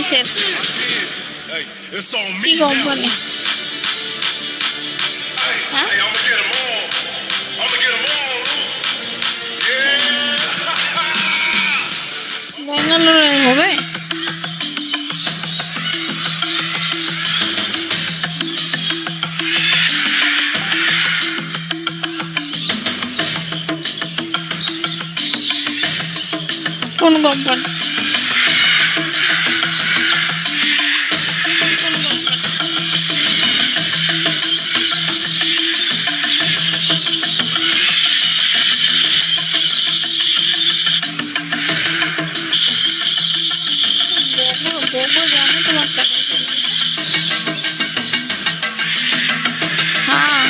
কিসের কি কোম্পানি? হ্যাঁ ব্যাঙ্গালোরে হবে। কোন কোম্পানি? হ্যাঁ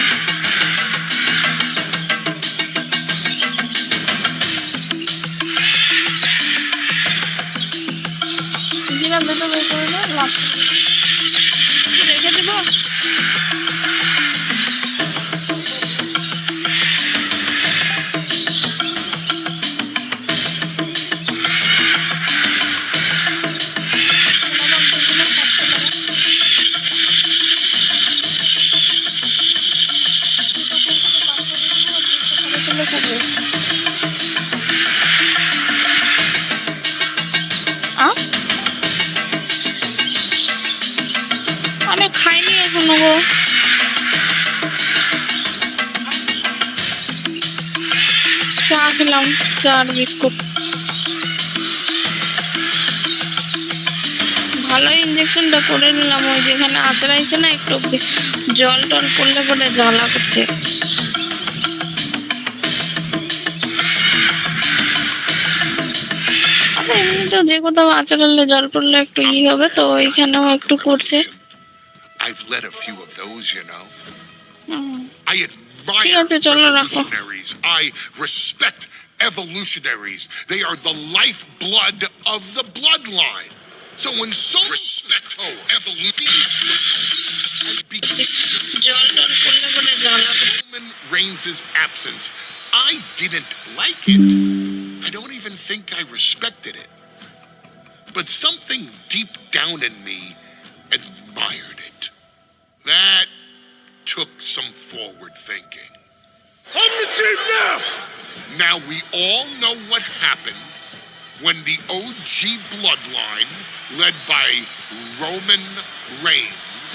জিরা বেটা বের করে না লাস্ট রেখে দিব। আমি খাইনি এখনো গো। চা খেলাম, চা আর বিস্কুট। ভালোই ইঞ্জেকশনটা করে নিলাম। ওই যেখানে আঁচড়াইছে না একটু জল টল পড়লে পরে জ্বালা করছে। এমনি তো যে কোথাও আঁচড়ালে জল পড়লে একটু ই হবে, তো ওইখানেও একটু করছে। I've led a few of those, you know. I ঠিক আছে, admire চলো রাখো। revolutionaries. I respect evolutionaries. They are the lifeblood of the bloodline. So when so respect evolution Roman Reigns' absence, I didn't like it. I don't even think I respected it. But something deep down in me admired it. That took some forward thinking. I'm the chief now! Now we all know what happened when the OG bloodline, led by Roman Reigns,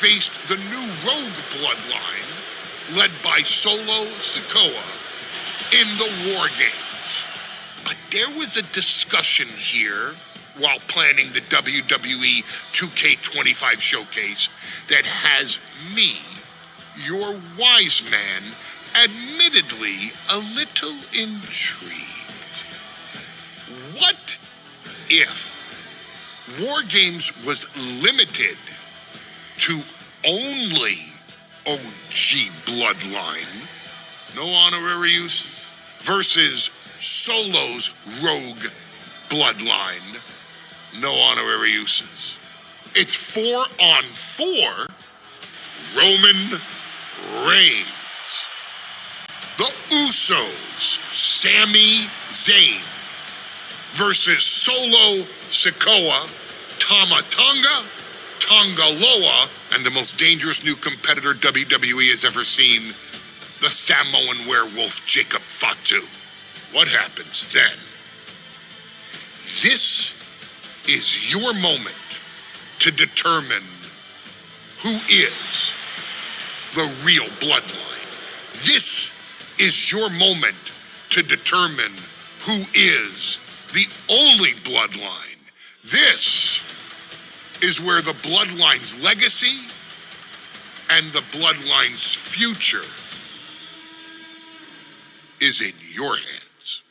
faced the new rogue bloodline, led by Solo Sikoa, in the War Games. But there was a discussion here while planning the WWE 2K25 showcase that has me, your wise man, admittedly a little intrigued. What if War Games was limited to only OG bloodline, no honorary uses, versus Solo's rogue bloodline, no honorary uses? It's 4-on-4 Roman Reigns. The Usos, Sami Zayn, versus Solo Sikoa, Tama Tonga, Tonga Loa, and the most dangerous new competitor WWE has ever seen, the Samoan werewolf Jacob Fatu. What happens then? This is your moment to determine who is the real bloodline. This is your moment to determine who is the only bloodline. This is where the bloodline's legacy and the bloodline's future is in your hands.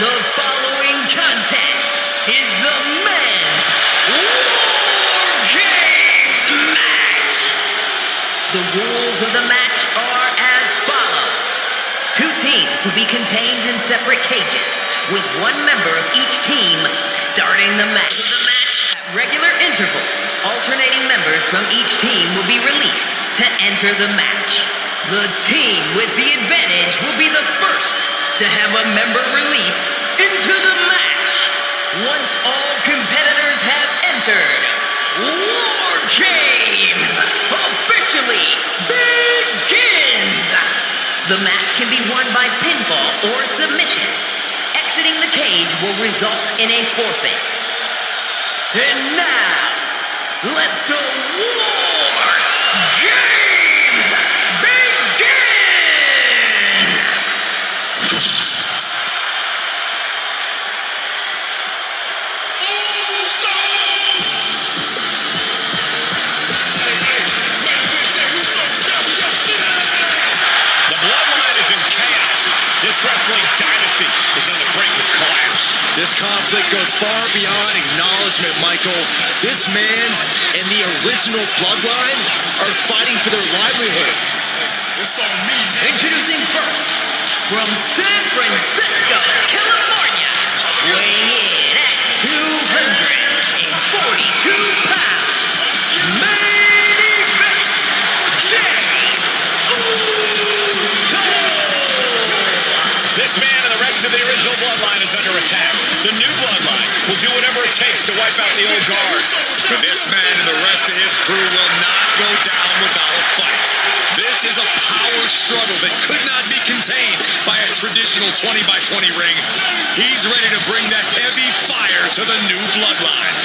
The following contest is the men's War Games match. The rules of the match are as follows. Two teams will be contained in separate cages, with one member of each team starting the match. At regular intervals, alternating members from each team will be released to enter the match. The team with the advantage will be the first to have a member released into the match. Once all competitors have entered, War Games officially begins! The match can be won by pinfall or submission. Exiting the cage will result in a forfeit. And now, let the War Games begin! The Bloodline is in chaos. This wrestling dynasty is on the brink of collapse. This conflict goes far beyond acknowledgement, Michael. This man and the original Bloodline are fighting for their livelihood. It's on me, man. Introducing first, from San Francisco, California, weighing in at 242 pounds, main event, Jey Uso! This man and the rest of the original Bloodline is under attack. The new Bloodline will do whatever it takes to wipe out the old guard. But this man and the rest of his crew will not go down without a fight. This is a power struggle that could not be contained by a traditional 20-by-20 ring. He's ready to bring that heavy fire to the new Bloodline.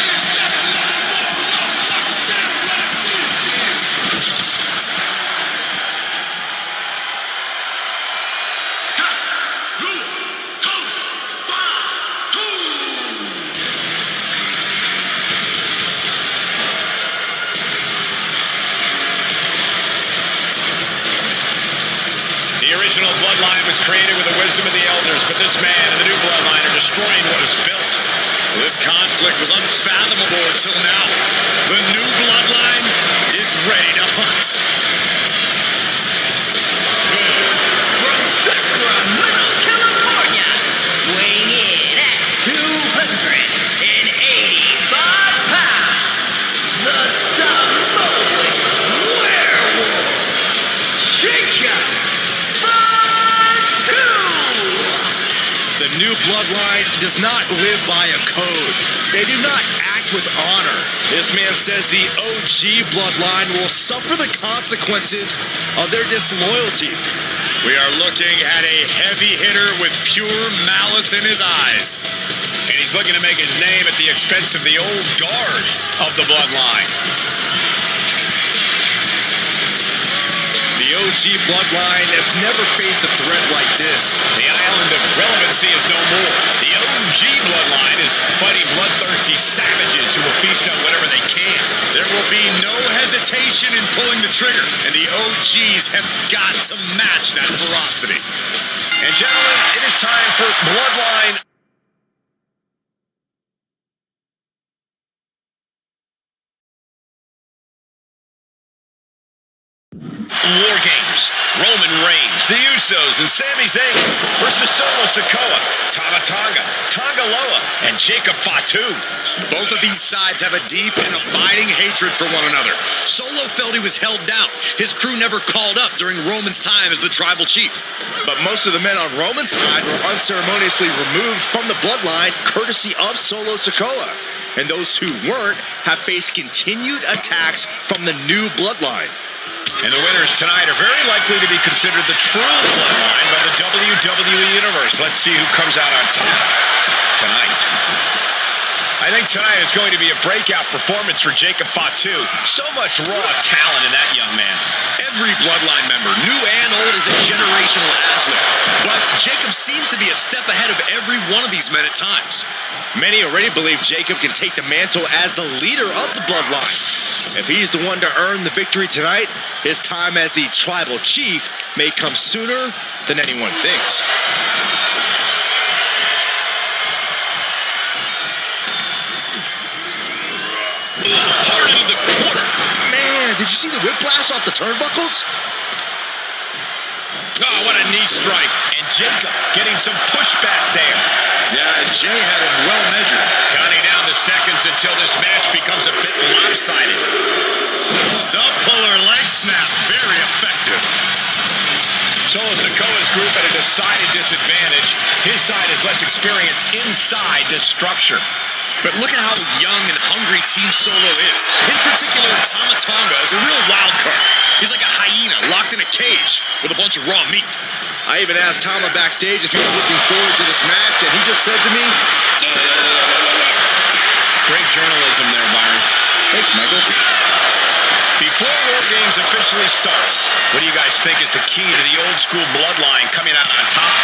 The original Bloodline was created with the wisdom of the elders, but this man and the new Bloodline are destroying what is built. This conflict was unfathomable until now. The new Bloodline is ready to hunt. From Sacramento, California, weighing in at 285 pounds, the Samoan Werewolf, Jacob Fatu! The new Bloodline does not live by a code. They do not act with honor. This man says the OG Bloodline will suffer the consequences of their disloyalty. We are looking at a heavy hitter with pure malice in his eyes. And he's looking to make his name at the expense of the old guard of the Bloodline. The OG Bloodline have never faced a threat like this. The island of relevancy is no more. The OG Bloodline is fighting bloodthirsty savages who will feast on whatever they can. There will be no hesitation in pulling the trigger, and the OGs have got to match that ferocity. And gentlemen, it is time for Bloodline. War Games. Roman Reigns, the Usos, and Sami Zayn versus Solo Sikoa, Tama Tonga, Tonga Loa, and Jacob Fatu. Both of these sides have a deep and abiding hatred for one another. Solo felt he was held down. His crew never called up during Roman's time as the tribal chief. But most of the men on Roman's side were unceremoniously removed from the Bloodline courtesy of Solo Sikoa. And those who weren't have faced continued attacks from the new Bloodline. And the winners tonight are very likely to be considered the true Bloodline by the WWE Universe. Let's see who comes out on top tonight. I think tonight is going to be a breakout performance for Jacob Fatu. So much raw talent in that young man. Every Bloodline member, new and old, is a generational athlete. But Jacob seems to be a step ahead of every one of these men at times. Many already believe Jacob can take the mantle as the leader of the Bloodline. If he's the one to earn the victory tonight, his time as the tribal chief may come sooner than anyone thinks. Hard into the corner. Man, did you see the whiplash off the turnbuckles? Oh, what a knee strike. And Jacob getting some pushback there. Yeah, Jay had him well measured. Counting down the seconds until this match becomes a bit lopsided. Stump puller leg snap. Very effective. Solo Sikoa's group at a decided disadvantage. His side is less experienced inside this structure. But look at how young and hungry Team Solo is. In particular, Tama Tonga is a real wild card. He's like a hyena locked in a cage with a bunch of raw meat. I even asked Tama backstage if he was looking forward to this match, and he just said to me, Great journalism there, Byron. "Thanks, Michael." Before War Games officially starts, what do you guys think is the key to the old school bloodline coming out on top?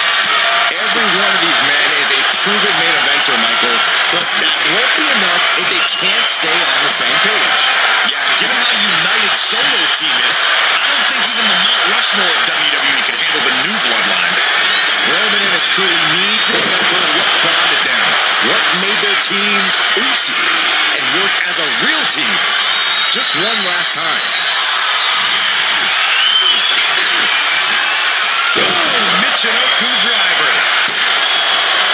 Every one of these men is a proven main eventer, Michael, but that won't be enough if they can't stay on the same page. Yeah, given how united Solo's team is, I don't think even the Mount Rushmore of WWE can handle the new bloodline. Roman and his crew need to remember what bonded them, what made their team oozy, and work as a real team. Just one last time. Michinoku driver.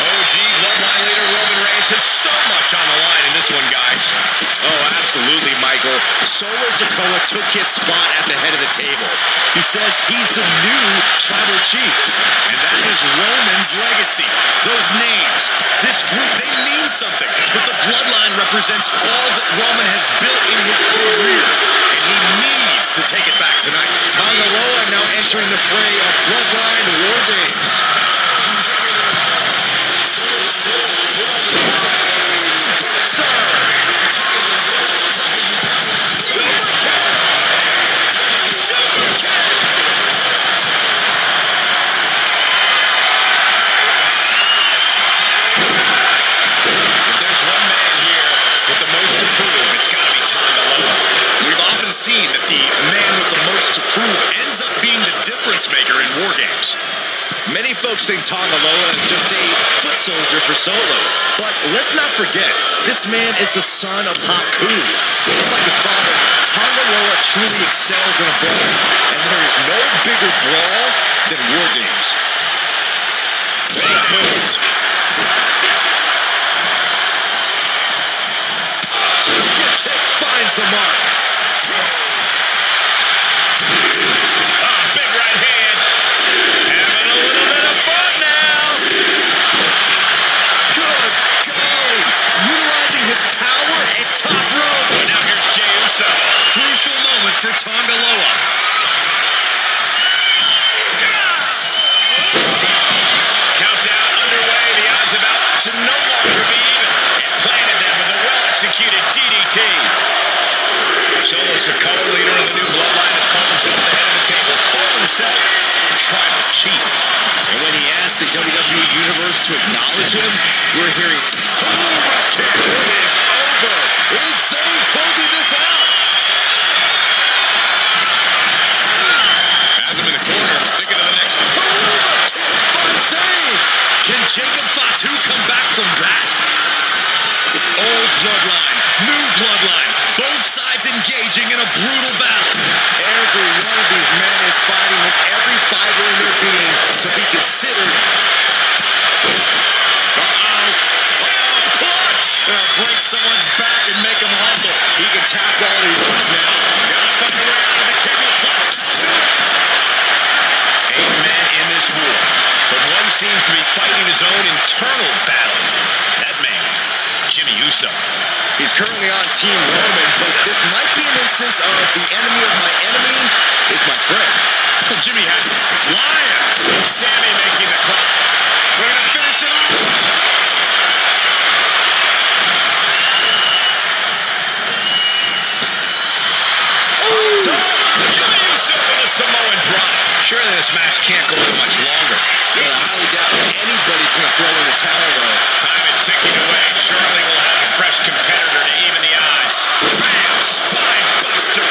OG bloodline leader Roman Reigns has so much on the line in this one, guys. Oh, absolutely, Michael. Solo Sikoa took his spot at the head of the table. He says he's the new tribal chief. And that is Roman's legacy. Those names, this group, they mean something. But the bloodline represents all that Roman has built in his career. And he needs to take it back tonight. Tonga Loa now entering the fray of Bloodline War Games. Seen that the man with the most to prove ends up being the difference maker in War Games. Many folks think Tonga Loa is just a foot soldier for Solo. But let's not forget, this man is the son of Haku. Just like his father, Tonga Loa truly excels in a brawl. And there is no bigger brawl than War Games. Boot. Super kick finds the mark. Big right hand. Having a little bit of fun now. Good golly. Utilizing his power at top rope. But now here's Jey Uso. Crucial moment for Tonga Loa. Countdown underway. The odds about to no longer be even. And planted them with a well-executed DDT. Solo Sikoa, leader of the new bloodline, has called himself the head of the table, called himself the tribal chief. And when he asked the WWE Universe to acknowledge him, we're hearing, "Kick, it is over." Is Zayn closing this out? Has him in the corner, thinking of the next. Kick by Zayn. Can Jacob Fatu come back from that? Old bloodline, new bloodline, both sides engaging in a brutal battle. Every one of these men is fighting with every fiber in their being to be considered. Clutch! Gonna break someone's back and make him humble. He can tap all he wants now. Gotta find a way out of the kidney clutch. 8 men in this war, but one seems to be fighting his own internal battle. That man, Jimmy Uso. He's currently on Team Roman, but this might be an instance of the enemy of my enemy is my friend. Jimmy had flying. Sammy making the climb. We're gonna finish it off. Jimmy Uso with a Samoan drop. Surely this match can't go on much longer. I highly doubt anybody's going to throw in the towel, though. Time is ticking away. Surely we'll have a fresh competitor to even the odds. Bam! Spine buster.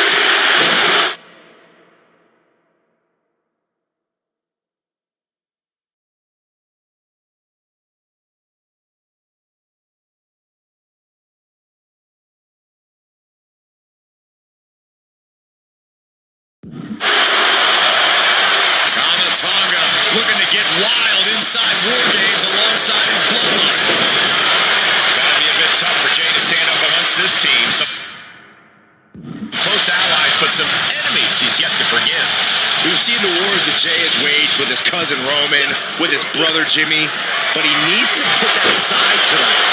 understand the wars that Jay has waged with his cousin Roman, with his brother Jimmy, but he needs to put that aside tonight.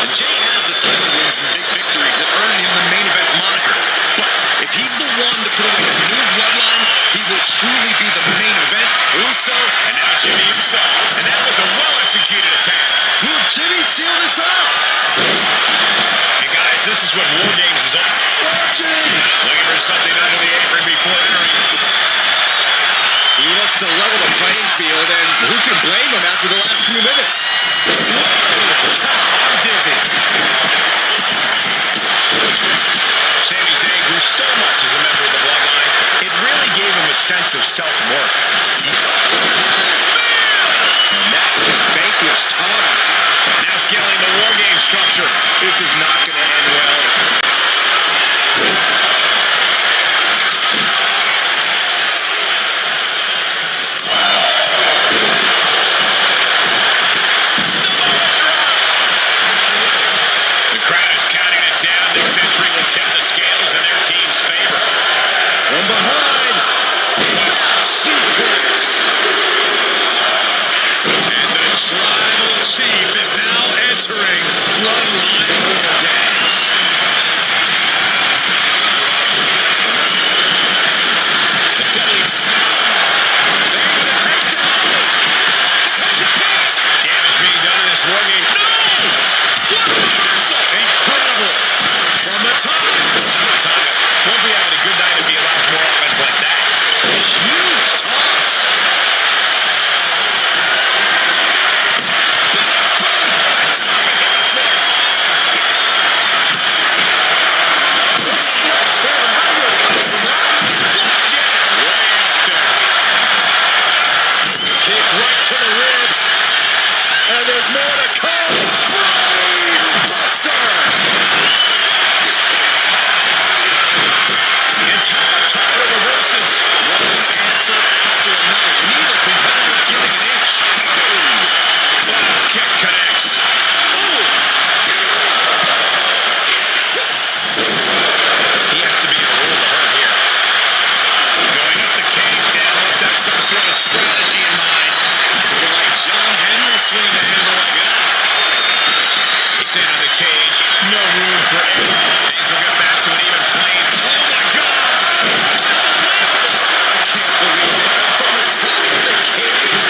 And Jay has the title wins and big victories that earn him the main event moniker. But if he's the one to put away the new bloodline, he will truly be the main event. Uso, And now Jimmy Uso. And that was a well-executed attack. will Jimmy seal this up? Hey, guys, this is what War Games is all. Watching! Looking for something under the apron before entering. He wants to level the playing field, and who can blame him after the last few minutes? I'm dizzy. Sami Zayn grew so much as a member of the Bloodline, it really gave him a sense of self-worth. And that can vanquish Tom. Now scaling the War Games structure. This is not going to end well. The crowd is counting it down. This entry will tip the scales in their team's favor. From behind. Suplex. And the tribal chief is now entering Bloodline War Games. The W. Damage being done in this War Game. Incredible. From the top. Won't be having a good night if he allows more offense like that. Huge toss. The sledgehammer. How do you recover from that? Way up there. Kick right to the ribs. And there's more to come. Brain buster. And top reverses. One answer after another. Neither competitor giving an inch. Wow, kick connects. He has to be in a world of hurt here. Going up the cage now. Must have some sort of strategy in mind. Like John Henry swinging the handle like that. It's into the cage. No room for error. Things will get back to an even plane. Oh my God! Can't believe it. From the top of the cage.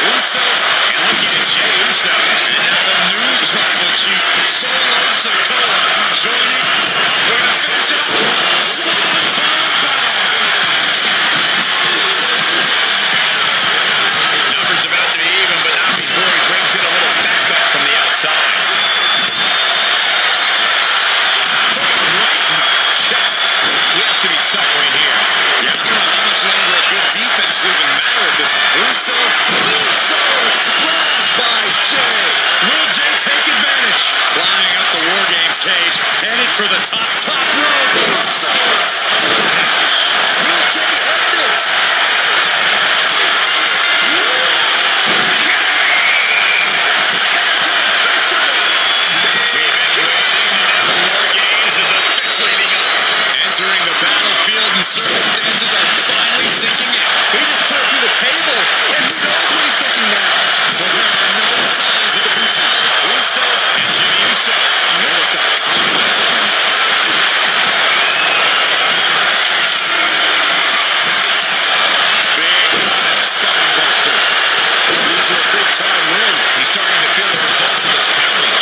Uso And looking at Jey Uso. and now the new tribal chief, Solo Sikoa, joining. We're gonna finish it off. Numbers about to be even, but not before he brings in a little backup from the outside. Right in the chest. He has to be suffering here. Yeah, I don't know how much longer a good defense will even matter at this point. Uso splash by Jay. Will Jay take advantage? Climbing up the War Games cage, headed for the top rope. Uso splash. Will Jay end this? We've been waiting, and now the War Games is officially begun. Entering the battlefield and circumstances are finally sinking in. He just put it through the table. And who knows what he's thinking now? But there are no signs of the brutality. Uso And Jimmy Uso. almost got Big time spine buster. Leads to a big time win. He's starting to feel the results of this pounding.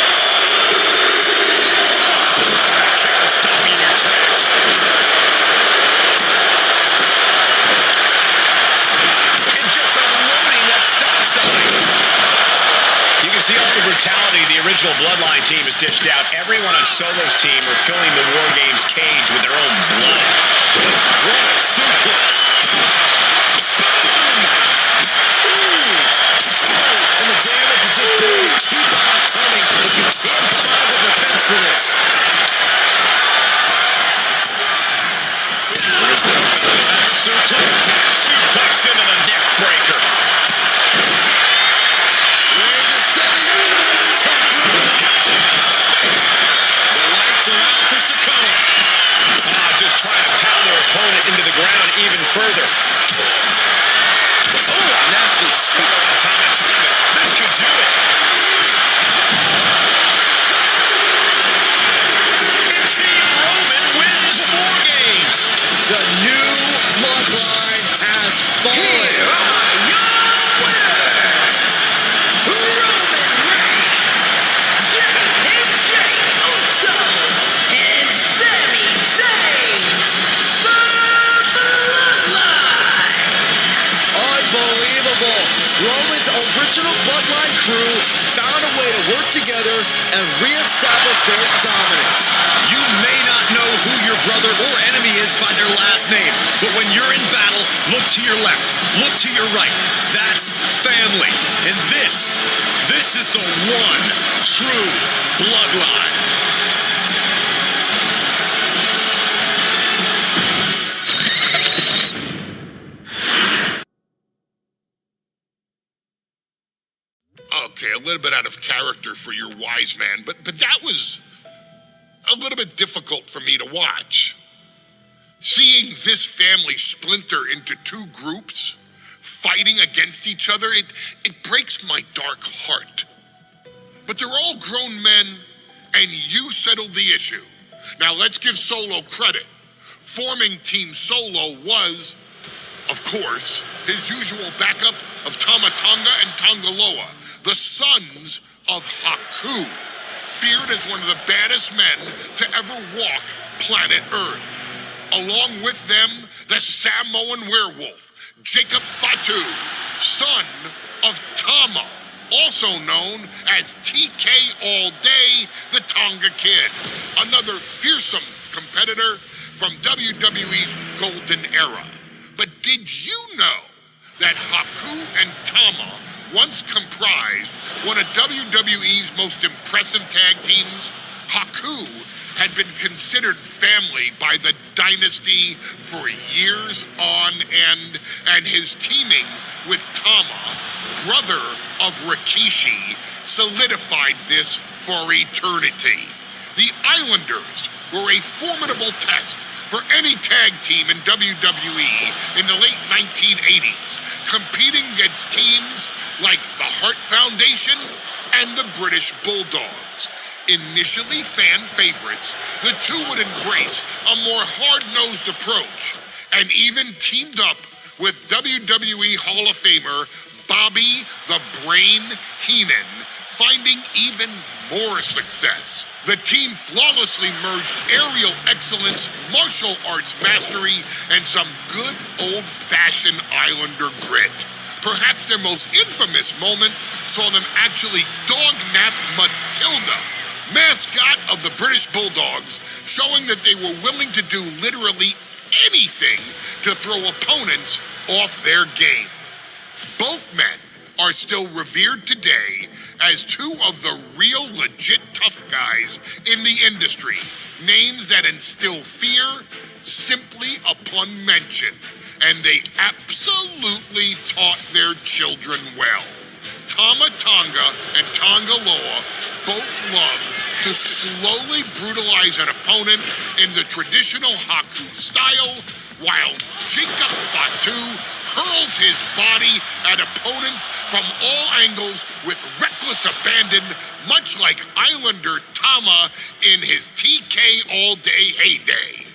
Can't stop you in your tracks. And just unloading that stop sign. You can see all the brutality the original Bloodline team has dished out. Everyone on Solo's team are filling the War Games cage with their own blood. what a suplex. And the damage is just going to keep on coming if you can't find the defense for this. Back suplex. Suplex into the neck breaker. We're just setting up the top rope. The lights are out for Sikoa. Just trying to pound their opponent into the ground even further. Roman's original Bloodline crew found a way to work together and reestablish their dominance. You may not know who your brother or enemy is by their last name, but when you're in battle, look to your left, look to your right. That's family. And this is the one true Bloodline. Okay, a little bit out of character for your wise man, but that was a little bit difficult for me to watch. Seeing this family splinter into two groups, fighting against each other, it breaks my dark heart. But they're all grown men, and you settled the issue. Now let's give Solo credit. Forming Team Solo was, of course, his usual backup of Tama Tonga and Tongaloa, the sons of Haku, feared as one of the baddest men to ever walk planet Earth. Along with them, the Samoan werewolf, Jacob Fatu, son of Tama, also known as TK All Day, the Tonga Kid, another fearsome competitor from WWE's golden era. But did you know that Haku and Tama once comprised one of WWE's most impressive tag teams? Haku had been considered family by the Dynasty for years on end, and his teaming with Tama, brother of Rikishi, solidified this for eternity. The Islanders were a formidable test for any tag team in WWE in the late 1980s, competing against teams like the Hart Foundation and the British Bulldogs. Initially fan favorites, the two would embrace a more hard-nosed approach and even teamed up with WWE Hall of Famer Bobby the Brain Heenan, finding even more success. The team flawlessly merged aerial excellence, martial arts mastery, and some good old-fashioned Islander grit. Perhaps their most infamous moment saw them actually dog-nap Matilda, mascot of the British Bulldogs, showing that they were willing to do literally anything to throw opponents off their game. Both men are still revered today as two of the real legit tough guys in the industry, names that instill fear simply upon mention, and they absolutely taught their children well. Tama Tonga and Tongaloa both loved to slowly brutalize an opponent in the traditional Haku style, while Jacob Fatu hurls his body at opponents from all angles with reckless abandon, much like Islander Tama in his TK All Day heyday.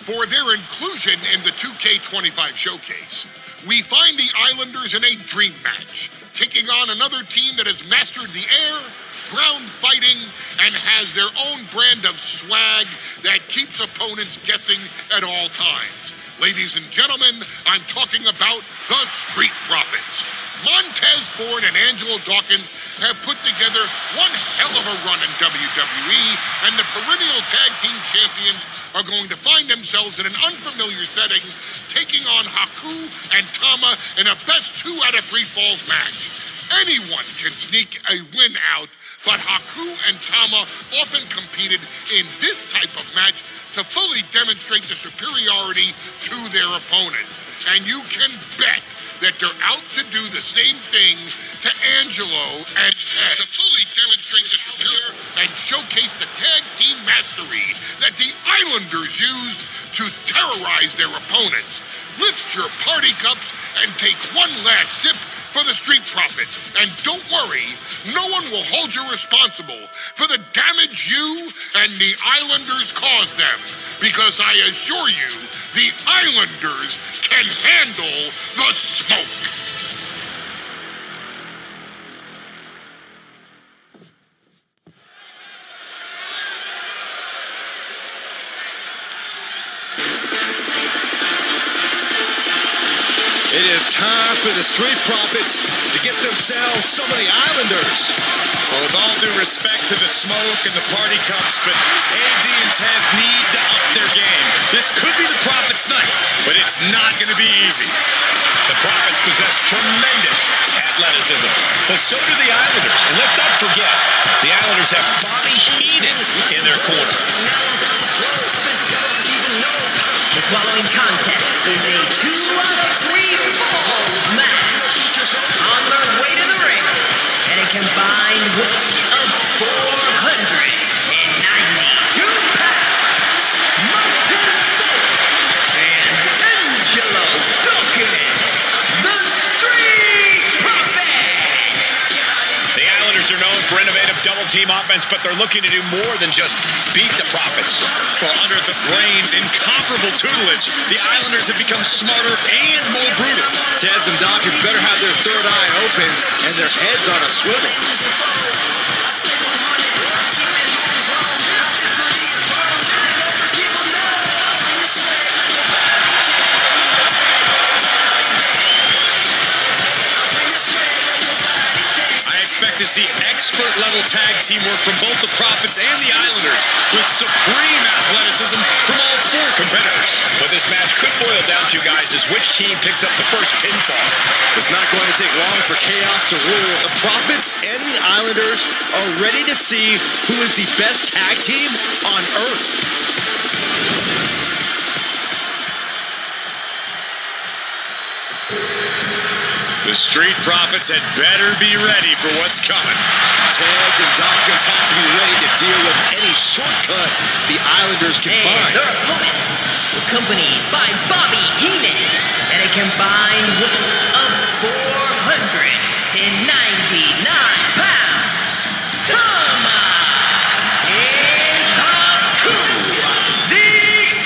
For their inclusion in the 2K25 showcase, we find the Islanders in a dream match, taking on another team that has mastered the air, ground fighting, and has their own brand of swag that keeps opponents guessing at all times. Ladies and gentlemen, I'm talking about the Street Profits. Montez Ford and Angelo Dawkins have put together one hell of a run in WWE, and the perennial tag team champions are going to find themselves in an unfamiliar setting, taking on Haku and Tama in a best 2 out of 3 falls match. Anyone can sneak a win out, but Haku and Tama often competed in this type of match to fully demonstrate the superiority to their opponents. And you can bet that they're out to do the same thing to Angelo and Ted, to fully demonstrate the superior and showcase the tag team mastery that the Islanders used to terrorize their opponents. Lift your party cups and take one last sip for the Street Profits. And don't worry, no one will hold you responsible for the damage you and the Islanders caused them, because I assure you, the Islanders can handle the smoke. It is time for the Street Profits to get themselves some of the Islanders. Well, with all due respect to the smoke and the party cups, but AD and Tez need to up their game. This could be the Profits' night, but it's not going to be easy. The Profits possess tremendous athleticism, but so do the Islanders. And let's not forget, the Islanders have Bobby Heenan in their corner. The following contest is a 2-out-of-3 falls match. On their way to the ring, and a combined weight of 492 pounds, Martin and Angelo Dawkins, the Street Profits. The Islanders are known for innovative double-team offense, but they're looking to do more than just beat the Profits. Well, under the Brains' incomparable tutelage, the Islanders have become smarter and more brutal. Tez and Dawkins better have their third eye open and their heads on a swivel. I expect to see expert-level tag teamwork from both the Profits and the Islanders, with supreme athleticism from all four competitors. What this match could boil down to, guys, is which team picks up the first pinfall. It's not going to take long for chaos to rule. The Profits and the Islanders are ready to see who is the best tag team on Earth. The Street Profits had better be ready for what's coming. Tez and Dawkins have to be ready to deal with any shortcut the Islanders can And find. their opponents, accompanied by Bobby Heenan, and a combined weight of 499 pounds, Tama and Haku, the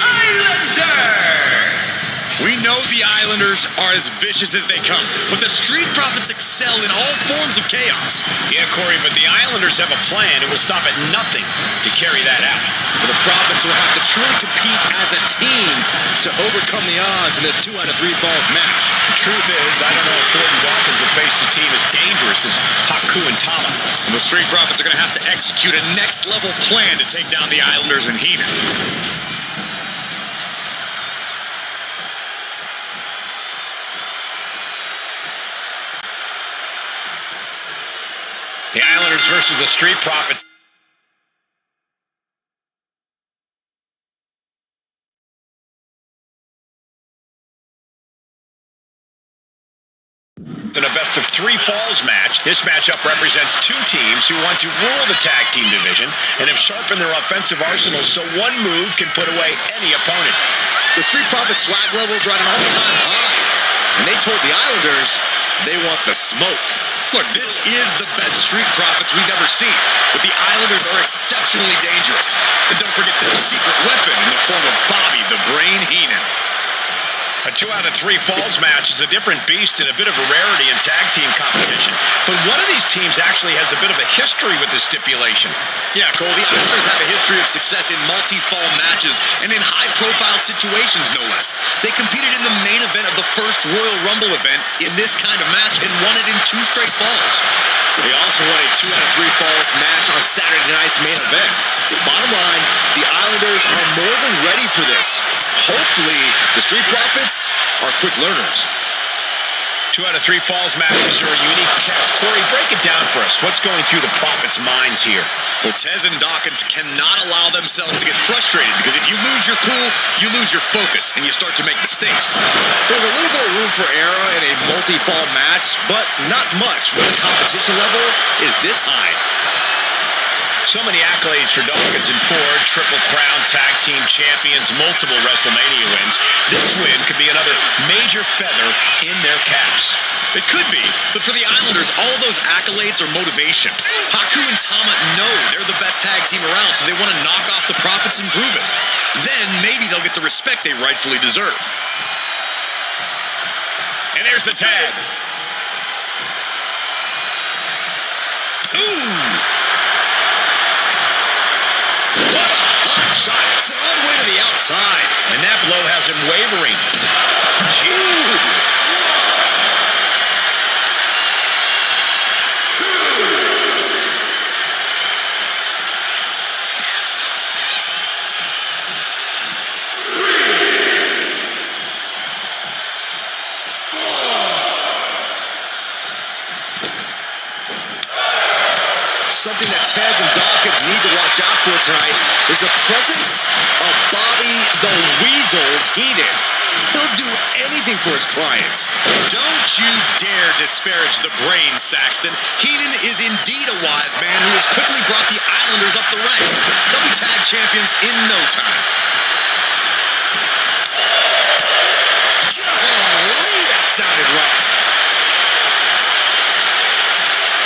Islanders. We know the Islanders are as vicious as they come, but the Street Profits excel in all forms of chaos. Yeah, Corey, but the Islanders have a plan. It will stop at nothing to carry that out. The Profits will have to truly compete as a team to overcome the odds in this 2-out-of-3 falls match. The truth is, I don't know if Ford and Dawkins have faced a team as dangerous as Haku and Tama. And the Street Profits are going to have to execute a next-level plan to take down the Islanders and Heenan. The Islanders versus the Street Profits. In a best-of-3 falls match, this matchup represents two teams who want to rule the tag team division and have sharpened their offensive arsenals so one move can put away any opponent. The Street Profits swag levels are at an all-time high, and they told the Islanders they want the smoke. Look, this is the best Street Profits we've ever seen, but the Islanders are exceptionally dangerous. And don't forget their secret weapon in the form of Bobby the Brain Heenan. A 2-out-of-3 falls match is a different beast and a bit of a rarity in tag team competition. But one of these teams actually has a bit of a history with this stipulation. Yeah, Cole, the Islanders have a history of success in multi-fall matches and in high-profile situations, no less. They competed in the main event of the first Royal Rumble event in this kind of match and won it in 2 straight falls. They also won a 2-out-of-3 falls match on Saturday night's main event. Bottom line, the Islanders are more than ready for this. Hopefully, the Street Profits are quick learners. 2-out-of-3 falls matches are a unique test. Corey, break it down for us. What's going through the Profits' minds here? Well, Tez and Dawkins cannot allow themselves to get frustrated because if you lose your cool, you lose your focus and you start to make mistakes. There's a little bit of room for error in a multi-fall match, but not much when the competition level is this high. So many accolades for Dawkins and Ford, Triple Crown Tag Team Champions, multiple WrestleMania wins. This win could be another major feather in their caps. It could be, but for the Islanders, all of those accolades are motivation. Haku and Tama know they're the best tag team around, so they want to knock off the Profits and prove it. Then maybe they'll get the respect they rightfully deserve. And there's the tag. Ooh! What a hot shot. It's all the way to the outside. And that blow has him wavering. Gee. something that Tez and Dawkins need to watch out for tonight is the presence of Bobby the Weasel Heenan. He'll do anything for his clients. Don't you dare disparage the brain, Saxton. Heenan is indeed a wise man who has quickly brought the Islanders up the ranks. They'll be tag champions in no time. Golly, that sounded rough.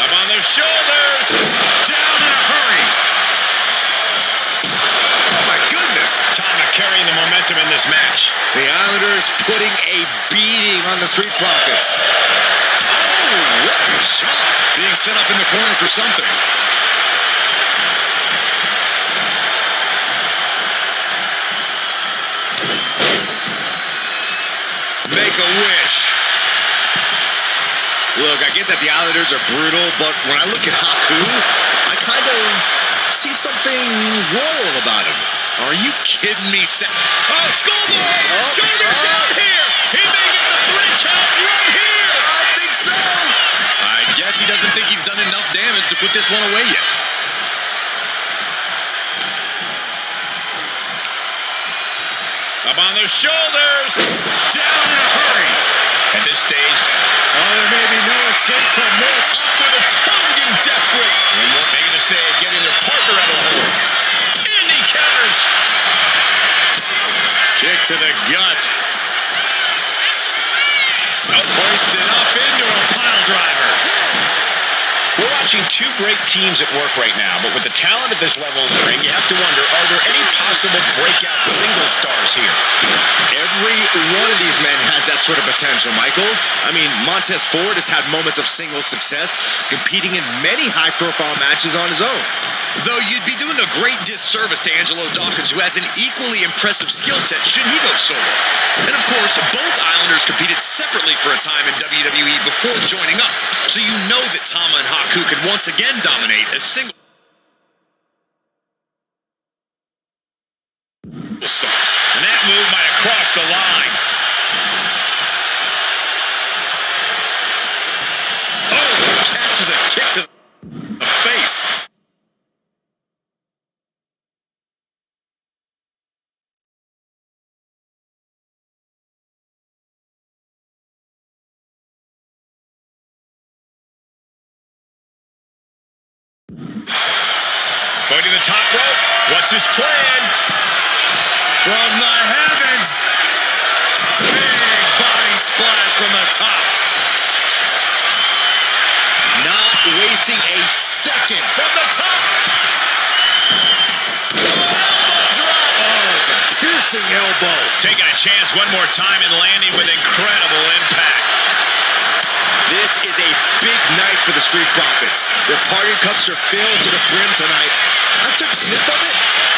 Up on their shoulders. Down in a hurry. Oh my goodness. Tonga carrying the momentum in this match. The Islanders putting a beating on the Street Profits. Oh, what a shot. Being set up in the corner for something. Make a wish. Look, I get that the Islanders are brutal, but when I look at Haku, I kind of see something royal about him. Are you kidding me, Oh, schoolboy! Shoulders down here! He may get the 3 count right here! I think so. I guess he doesn't think he's done enough damage to put this one away yet. Up on their shoulders. Down in a hurry. At this stage, There may be no escape from this. up with a tongue in death grip. And what making a save, getting their partner out of the hold. And he counters. Kick to the gut. Hoisted up into a pile driver. We're watching two great teams at work right now, but with the talent at this level in the ring, you have to wonder, are there any possible breakout single stars here? Every one of these men has that sort of potential, Michael. I mean, Montez Ford has had moments of single success, competing in many high-profile matches on his own. Though you'd be doing a great disservice to Angelo Dawkins, who has an equally impressive skill set should he go solo. And of course, both Islanders competed separately for a time in WWE before joining up, so you know that Tama and Haku could once again dominate as single stars. And that move might have crossed the line. Oh, catches a kick to the face. Going to the top rope. What's his plan? From the heavens. Big body splash from the top. Not wasting a second. From the top. Elbow drop. Oh, it's a piercing elbow. Taking a chance one more time and landing with incredible impact. This is a big night for the Street Profits. Their party cups are filled to the brim tonight. I took a sniff of it,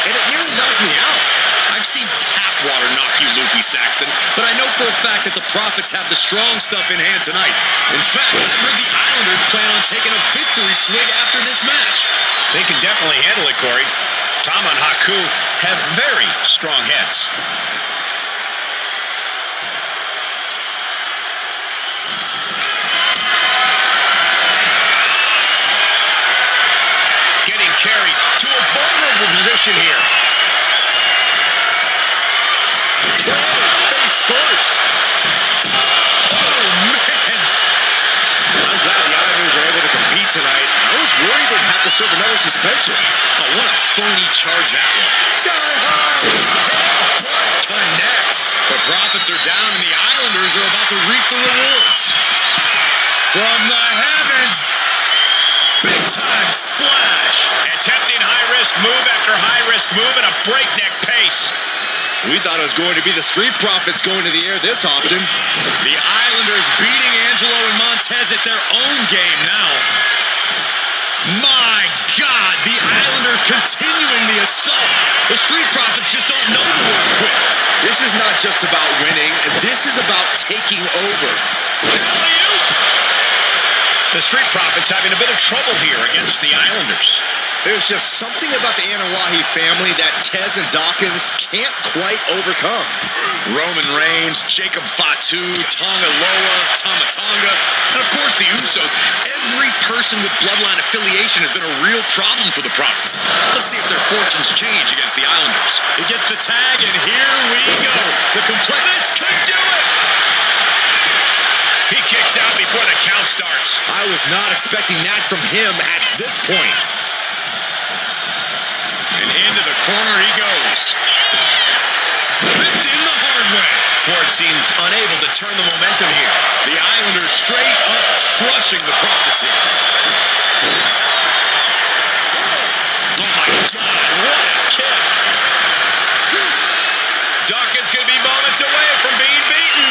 and it nearly knocked me out. I've seen tap water knock you loopy, Saxton, but I know for a fact that the Profits have the strong stuff in hand tonight. In fact, I've heard the Islanders plan on taking a victory swig after this match. They can definitely handle it, Corey. Tama and Haku have very strong heads. Getting carried to a vulnerable position here. Planted face first. Oh, man. I'm glad the Islanders are able to compete tonight. I was worried they'd have to serve another suspension. Oh, what a phony charge that was. Sky high. Connects. The Profits are down and the Islanders are about to reap the rewards. From the heavens. Big time splash. Attempting high-risk move after high-risk move at a breakneck pace. We thought it was going to be the Street Profits going to the air this often. The Islanders beating Angelo and Montez at their own game now. My God, the Islanders continuing the assault. The Street Profits just don't know the word quit. This is not just about winning. This is about taking over. Alley-oop. The Street Profits having a bit of trouble here against the Islanders. There's just something about the Anawahi family that Tez and Dawkins can't quite overcome. Roman Reigns, Jacob Fatu, Tonga Loa, Tama Tonga, and of course just the Usos. Every person with Bloodline affiliation has been a real problem for the Prophets. Let's see if their fortunes change against the Islanders. He gets the tag, and here we go. The complex could do it. He kicks out before the count starts. I was not expecting that from him at this point. And into the corner he goes. Whipped in the hard way. Ford seems unable to turn the momentum here. The Islanders straight up crushing the Prophets here. Oh my God, what a kick. Dawkins could be moments away from being beaten.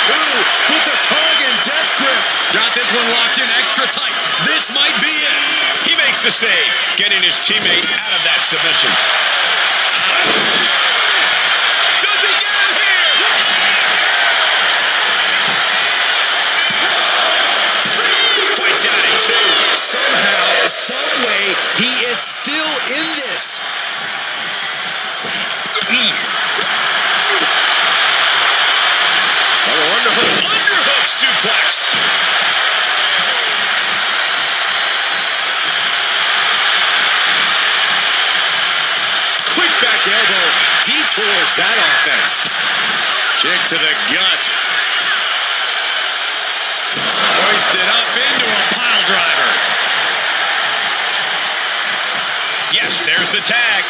Ooh, with the tongue and death grip. Got this one locked in extra tight. This might be it. He makes the save, getting his teammate out of that submission. Does he get it here? Fights out in two. Somehow, some way, he is still in this. Underhook suplex. Quick back elbow detours that offense. Kick to the gut. Hoisted up into a pile driver. Yes, there's the tag.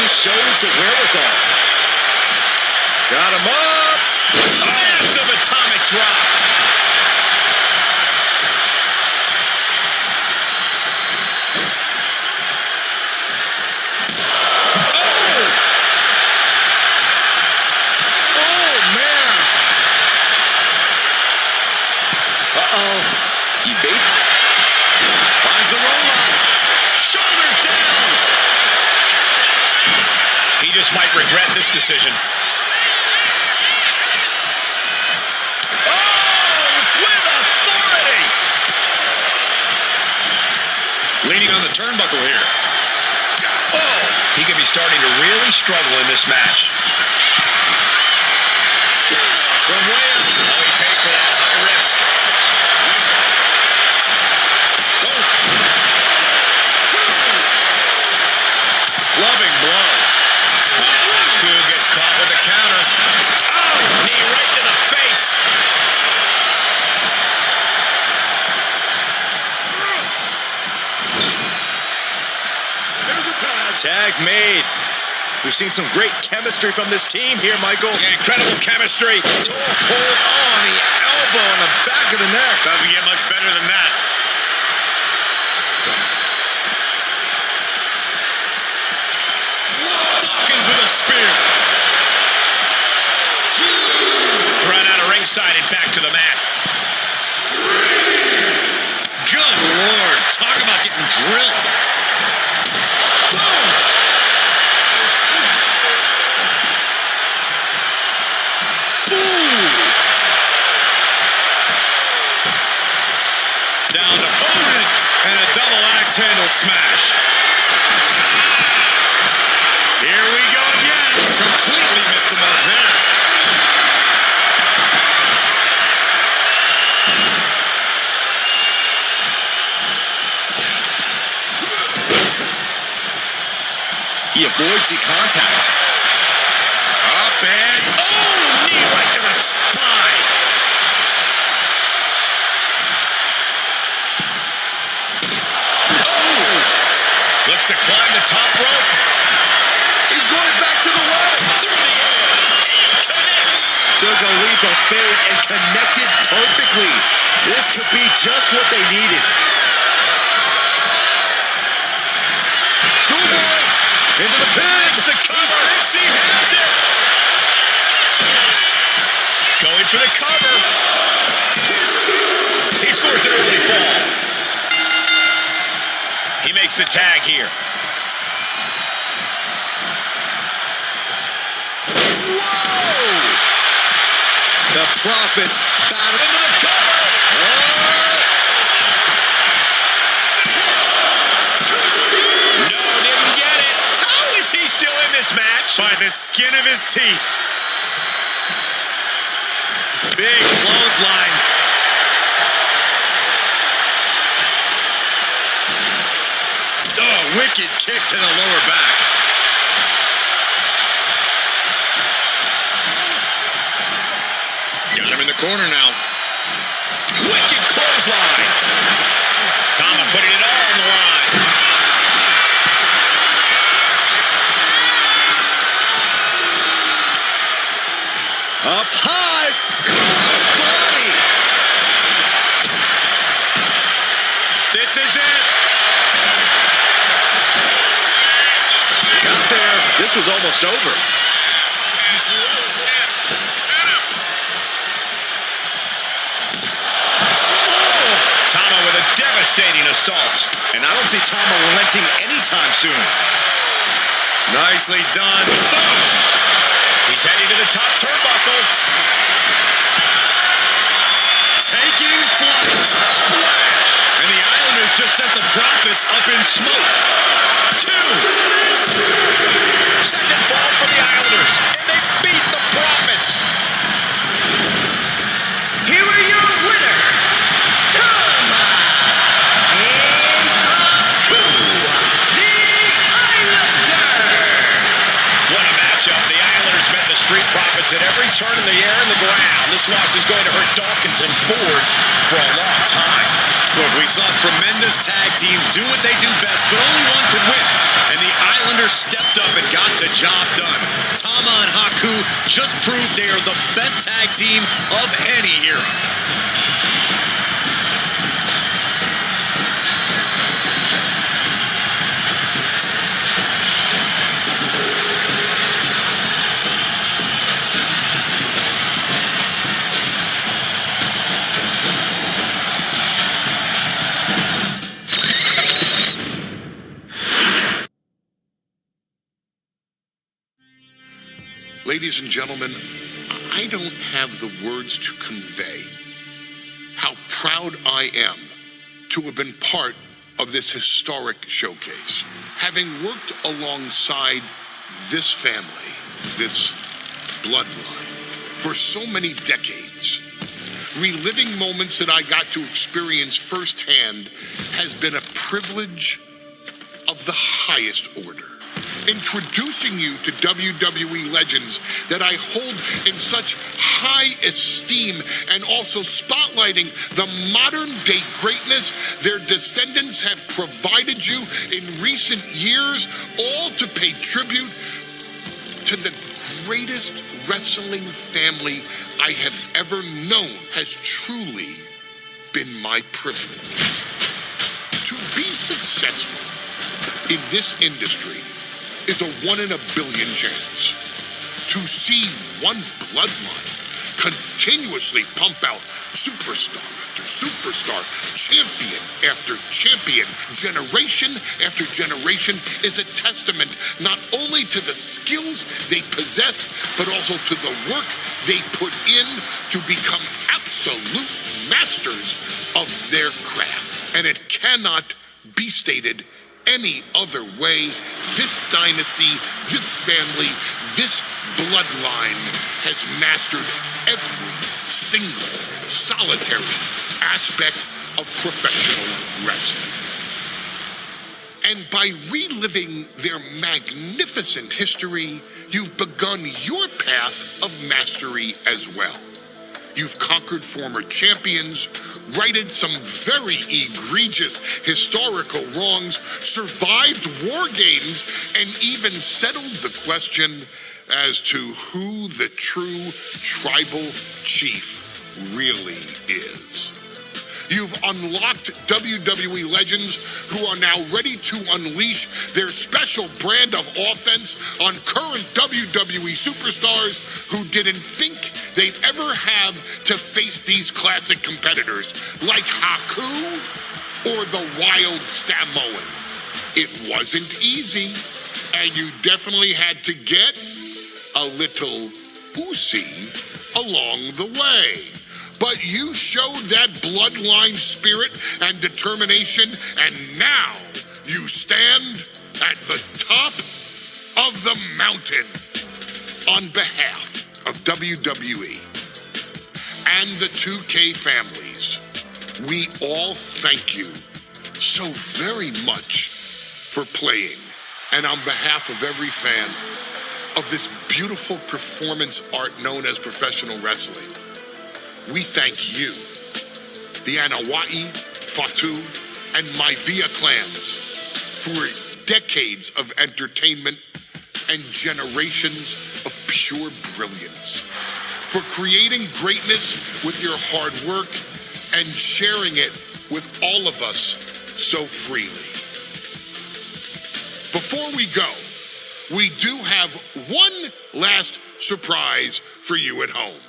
Shows the wherewithal. Got him up. Massive atomic drop. Oh, man. Uh-oh. Evade. Finds the roll-up. Shoulders down. He just might regret this decision. Oh, with authority. Leaning on the turnbuckle here. Oh, he could be starting to really struggle in this match. From way up. Oh, he paid for that high risk. Clubbing blow. Haku gets caught with the counter. Oh, knee right to the face. There's a tag made. We've seen some great chemistry from this team here, Michael. Incredible chemistry. Hold on, the elbow on the back of the neck. Doesn't get much better than that. Dawkins with a spear. Run out of ringside and back to the mat. Good Lord. Talk about getting drilled. Boom. Ooh. Down to opponent and a double axe handle smash. Here we go again. Completely missed the mark there. He avoids the contact. Up and oh, knee right to the spine. Oh, Looks to climb the top rope. He's going back to the well. through the air and connects. Took a leap of faith and connected perfectly. This could be just what they needed. Schoolboy into the pin. It's the cover. He has it. Going for the cover. He scores an early fall. He makes the tag here. Whoa! The Prophets battle into the cover. No by the skin of his teeth. Big clothesline. Oh, wicked kick to the lower back. Got him in the corner now. Wicked clothesline. Tama putting it all on the line. Up high. Crossbody. This is it. Got there. This was almost over. Tama with a devastating assault. And I don't see Tama relenting anytime soon. Nicely done. Boom. He's heading to the top turnbuckle. Taking flight. Splash. And the Islanders just sent the Profits up in smoke. 2. Second fall for the Islanders. And they beat the Profits. Here are your winners, Tama and Haku, the Islanders. What a matchup. The Islanders met the Street Profits at every turn in the air and the ground. This loss is going to hurt Dawkins and Ford for a long time. Look, we saw tremendous tag teams do what they do best, but only one could win. And the Islanders stepped up and got the job done. Tama and Haku just proved they are the best tag team of any era. Ladies and gentlemen, I don't have the words to convey how proud I am to have been part of this historic showcase. Having worked alongside this family, this bloodline, for so many decades, reliving moments that I got to experience firsthand has been a privilege of the highest order. Introducing you to WWE legends that I hold in such high esteem, and also spotlighting the modern day greatness their descendants have provided you in recent years, all to pay tribute to the greatest wrestling family I have ever known, has truly been my privilege. To be successful in this industry is a 1 in a billion chance. To see one bloodline continuously pump out superstar after superstar, champion after champion, generation after generation, is a testament not only to the skills they possess, but also to the work they put in to become absolute masters of their craft. And it cannot be stated any other way. This dynasty, this family, this bloodline has mastered every single solitary aspect of professional wrestling. And by reliving their magnificent history, you've begun your path of mastery as well. You've conquered former champions, righted some very egregious historical wrongs, survived war games, and even settled the question as to who the true tribal chief really is. You've unlocked WWE legends who are now ready to unleash their special brand of offense on current WWE superstars who didn't think they'd ever have to face these classic competitors like Haku or the Wild Samoans. It wasn't easy, and you definitely had to get a little oozy along the way. But you showed that bloodline spirit and determination, and now you stand at the top of the mountain. Mountain. On behalf of WWE and the 2K families, we all thank you so very much for playing. And on behalf of every fan of this beautiful performance art known as professional wrestling, we thank you, the Wwe, Fatu, and Wwe clans, for decades of entertainment and generations of pure brilliance, for creating greatness with your hard work and sharing it with all of us so freely. Before we go, we do have one last surprise for you at home.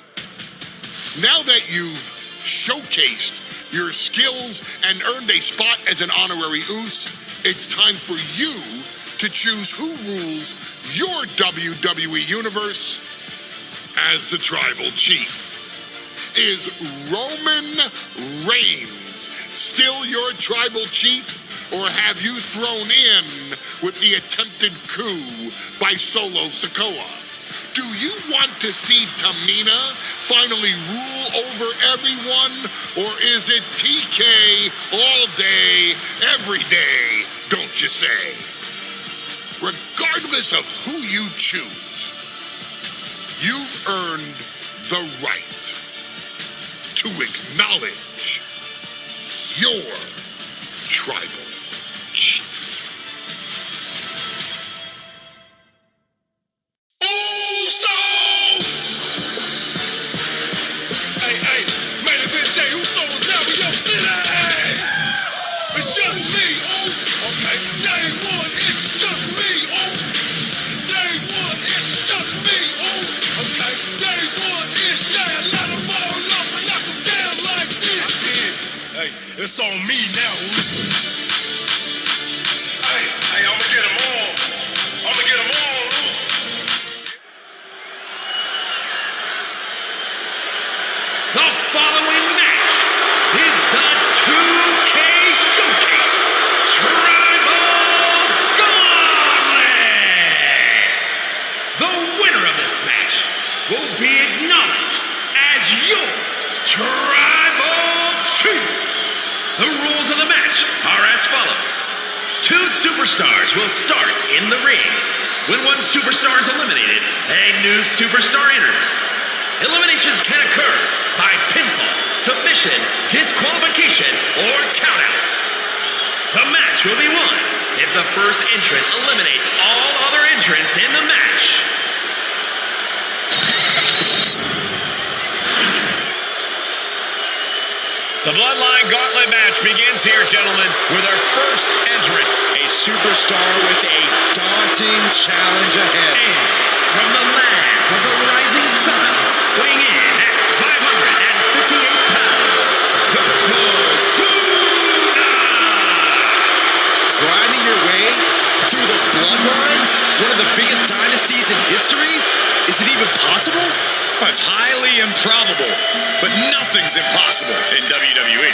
Now that you've showcased your skills and earned a spot as an honorary Oos, it's time for you to choose who rules your WWE Universe as the Tribal Chief. Is Roman Reigns still your Tribal Chief, or have you thrown in with the attempted coup by Solo Sikoa? Do you want to see Tamina finally rule over everyone, or is it TK all day, every day, don't you say? Regardless of who you choose, you've earned the right to acknowledge your Tribal Chief. It's on me now, Oos. Hey, I'ma get them all. I'ma get them all, Oos. The following match is the 2K Showcase Tribal Gauntlet. The winner of this match will be acknowledged as your Tribal Chief. The rules of the match are as follows. 2 superstars will start in the ring. When one superstar is eliminated, a new superstar enters. Eliminations can occur by pinfall, submission, disqualification, or countouts. The match will be won if the first entrant eliminates all other entrants in the match. The Bloodline Gauntlet match begins here, gentlemen, with our first entrant. A superstar with a daunting challenge ahead. And from the land of the rising sun, weighing in at 558 pounds, Yokozuna! Grinding your way through the Bloodline? One of the biggest dynasties in history? Is it even possible? It's highly improbable, but nothing's impossible in WWE.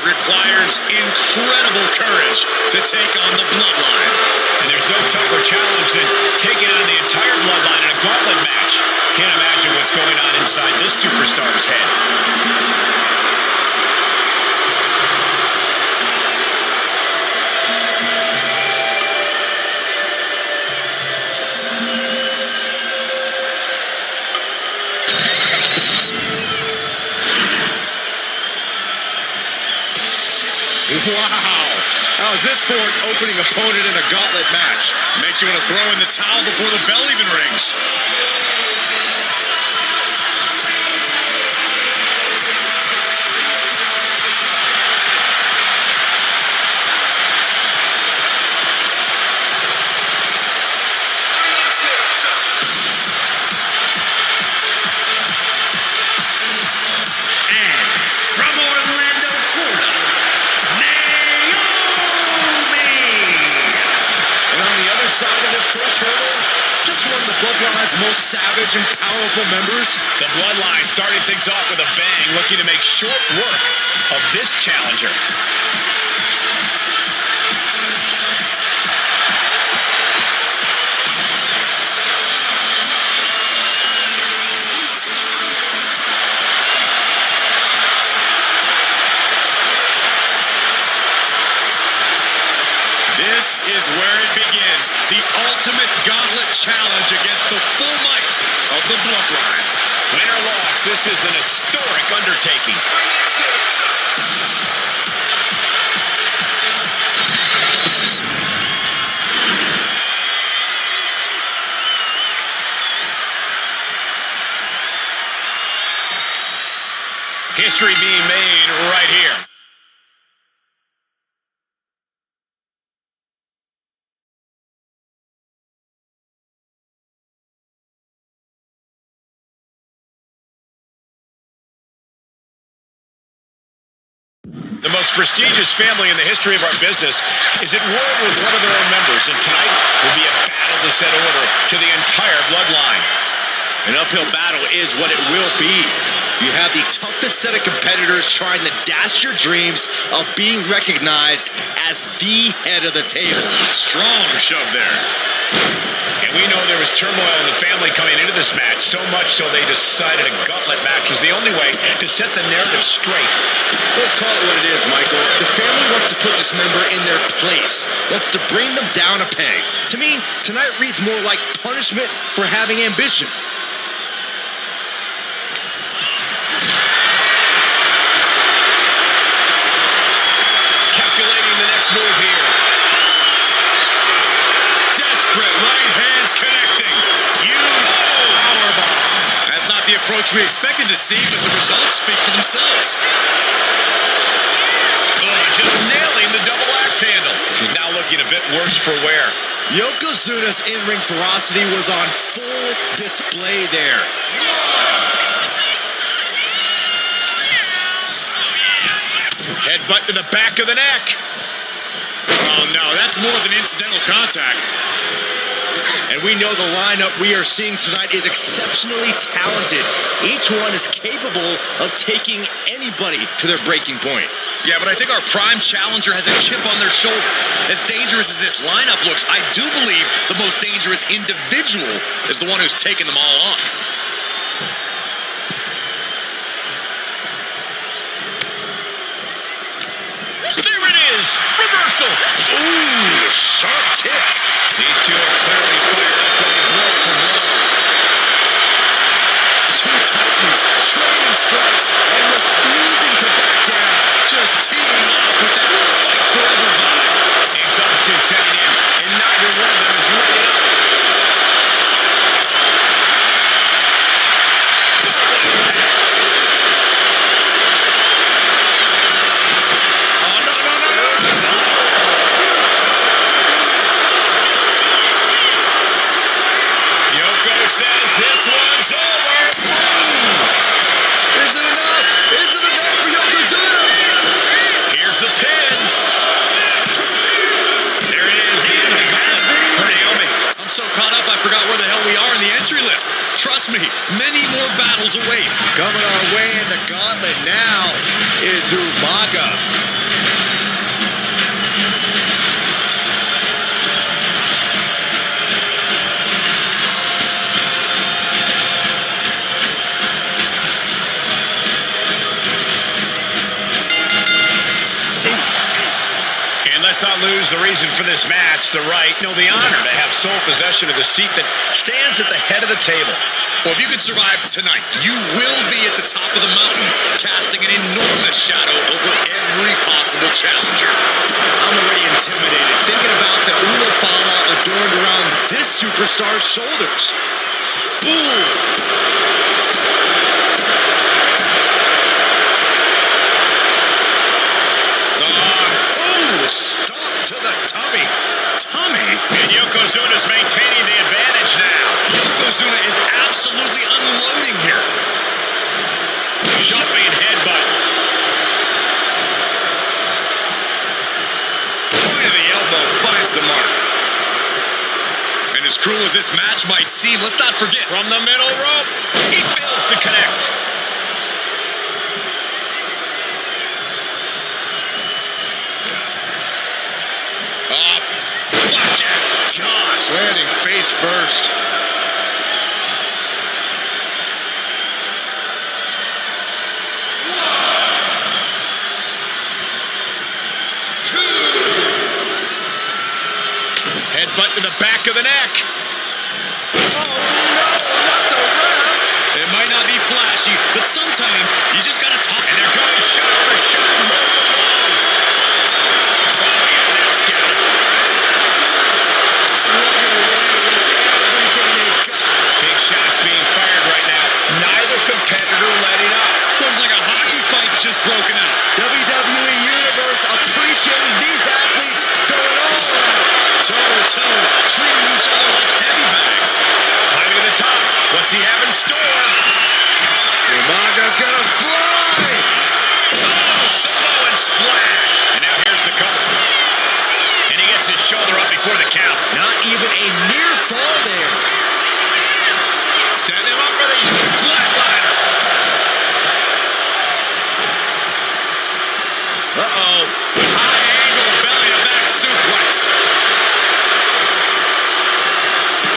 Requires incredible courage to take on the Bloodline. And there's no tougher challenge than taking on the entire Bloodline in a gauntlet match. Can't imagine what's going on inside this superstar's head. Wow. How's this for an opening opponent in a gauntlet match? Makes you want to throw in the towel before the bell even rings. Bloodline's most savage and powerful members. The Bloodline starting things off with a bang, looking to make short work of this challenger. This is where it begins. The ultimate gauntlet challenge against the full might of the Bloodline. Win or loss, this is an historic undertaking. History being made right here. The most prestigious family in the history of our business is at war with one of their own members, and tonight will be a battle to set order to the entire Bloodline. An uphill battle is what it will be. You have the toughest set of competitors trying to dash your dreams of being recognized as the head of the table. Strong shove there. And we know there was turmoil in the family coming into this match, so much so they decided a gauntlet match was the only way to set the narrative straight. Let's call it what it is, Michael. The family wants to put this member in their place, wants to bring them down a peg. To me, tonight reads more like punishment for having ambition. Calculating the next move here. Desperate right hands connecting. Huge powerbomb. That's not the approach we expected to see, but the results speak for themselves. Just nailing the double axe handle. She's now looking a bit worse for wear. Yokozuna's in-ring ferocity was on full display there. Headbutt to the back of the neck. Oh no, that's more than incidental contact. And we know the lineup we are seeing tonight is exceptionally talented. Each one is capable of taking anybody to their breaking point. Yeah, but I think our prime challenger has a chip on their shoulder. As dangerous as this lineup looks, I do believe the most dangerous individual is the one who's taken them all on. There it is! Reversal! Ooh, sharp kick. These two are clearly fired up going blow for blow. Two titans trading strikes and refusing to back down. Just teeing off with that fight forever vibe. Exhaustion setting in, and neither one of them is letting up. Yoko says this one's over. Is it enough? Is it enough for Yokozuna? Here's the pin. There it is, the end of the gauntlet for Naomi. I'm so caught up I forgot where the hell we are in the entry list. Trust me, many more battles await. Coming our way in the gauntlet now is Umaga. And let's not lose the reason for this match, the right, no, the honor to have sole possession of the seat that stands at the head of the table. Well, if you can survive tonight, you will be at the top of the mountain, casting an enormous shadow over every possible challenger. I'm already intimidated thinking about the Ulafana adorned around this superstar's shoulders. Boom! Stop to the tummy. Tummy? And Yokozuna's maintaining the advantage now. Yokozuna is absolutely unloading here. Jumping headbutt. Point of the elbow finds the mark. And as cruel as this match might seem, let's not forget. From the middle rope, he fails to connect. Flapjack. Gosh, landing face first. Headbutt to the back of the neck. Oh, no, not the ref. It might not be flashy, but sometimes you just gotta talk. And they're going shot for shot. Following up that scout. Slugging away with everything they've got. Big shots being fired right now. Neither competitor letting up. Looks like a hockey fight's just broken out. WWE Universe appreciating these athletes going all out. Toe to toe, treating each other like heavy bags. Climbing to the top. What's he have in store? Umaga's gonna fly. Oh, Samoan splash. And now here's the cover. And he gets his shoulder up before the count. Not even a near fall there. Setting him up for the flatliner. Uh-oh. High angle belly to back suplex.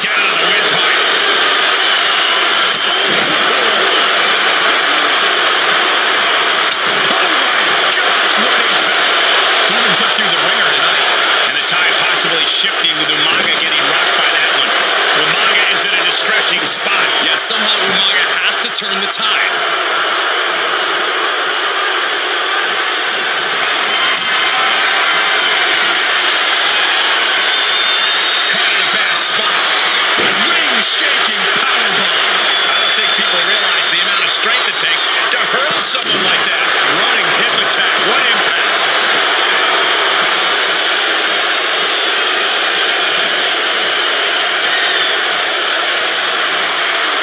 Down on the windpipe. Oh my gosh, what impact. He even took through the ringer tonight. And the tide possibly shifting with Umaga getting rocked by that one. Umaga is in a distressing spot. Yeah, somehow Umaga has to turn the tide. Caught in a bad spot. Ring-shaking powerbomb. I don't think people realize the amount of strength it takes to hurl someone like that. Running hip attack. What impact.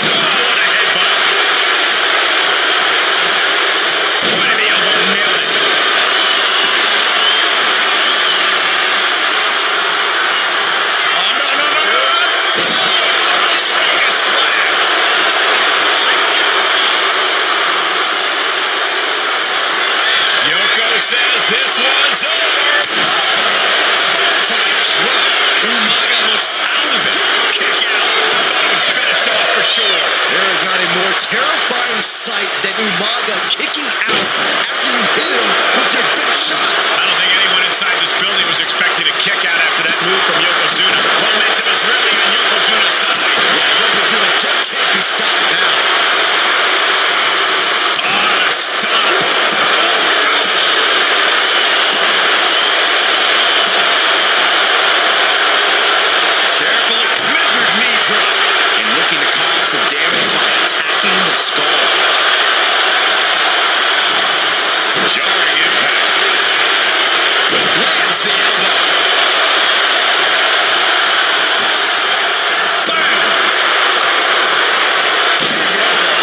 Oh, what a headbutt. Right in the elbow, nailed it. Oh, no. Strongest flag. Yoko says this one's over. Side drop. Umaga looks out of it. Kick out. I thought it was finished off for sure. There is not a more terrifying sight than Umaga kicking out after you hit him with your big shot. I don't think anyone inside this building was expecting a kick out after that move from Yokozuna. Momentum is really on Yokozuna's side. Yeah, Yokozuna just can't be stopped now. Ah, stop. Careful, measured knee drop. And looking to cause some damage by attacking the skull. Jarring impact. Lands the elbow. Bam! Big elbow.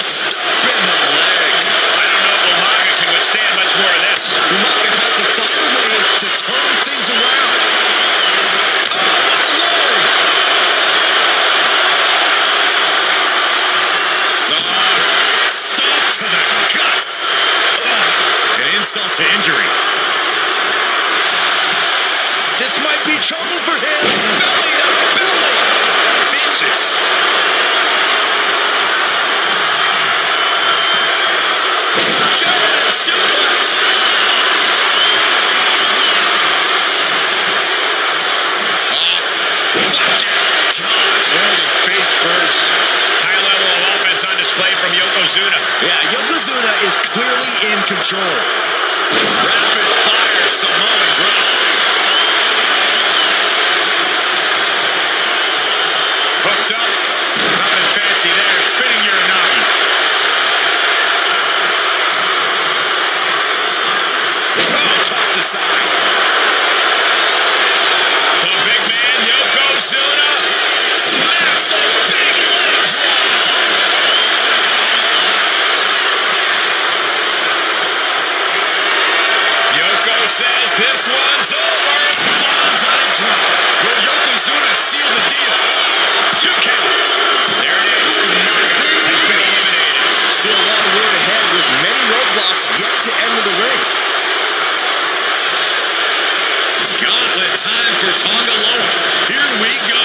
Stop in the leg. I don't know if Umaga can withstand much more of this. Umaga has to find a way to turn things around. Oh, my Lord. Stop to the guts. An insult to injury. This might be trouble for him. Belly to belly. Vicious. German suplex. Flapjack. Gosh, landing face first. High level of offense on display from Yokozuna. Yeah, Yokozuna is clearly in control. Rapid fire Samoan drop. Hooked up. Nothing fancy there. Spinning Uranagi. Oh, tossed aside. The big man, Yokozuna. Massive big leg drop. Yoko says this one's over. Bonsai drop. Will Yokozuna seal the deal? 2 count. There it is. Has been eliminated. Still a long road ahead with many roadblocks yet to enter the ring. Gauntlet time for Tonga Loa. Here we go.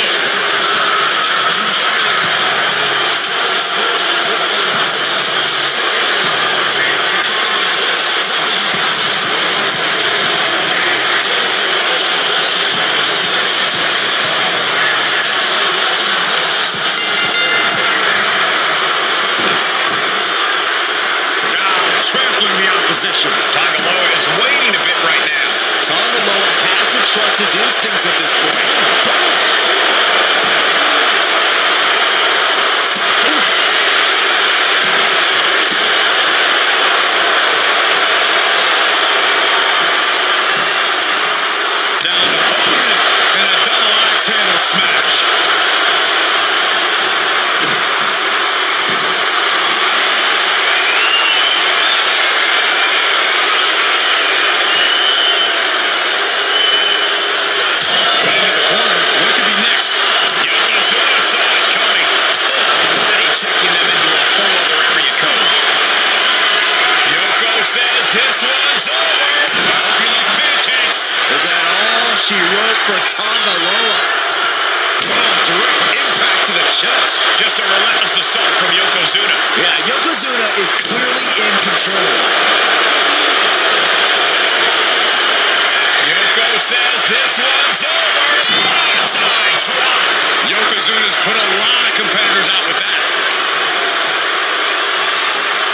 Trampling the opposition. Tonga Loa is waiting a bit right now. Tonga Loa has to trust his instincts at this point. Down to opponent and a double axe handle smash. Into the corner. What could be next? Yokozuna saw it coming. Already taking them into a whole other area code. Yoko says this one's over. That'll be like pancakes. Is that all she wrote for Tonga Loa? Direct impact to the chest. Just a relentless assault from Yokozuna. Yeah, Yokozuna is clearly in control. Yoko says this one's over. Bonsai drop. Yokozuna's put a lot of competitors out with that.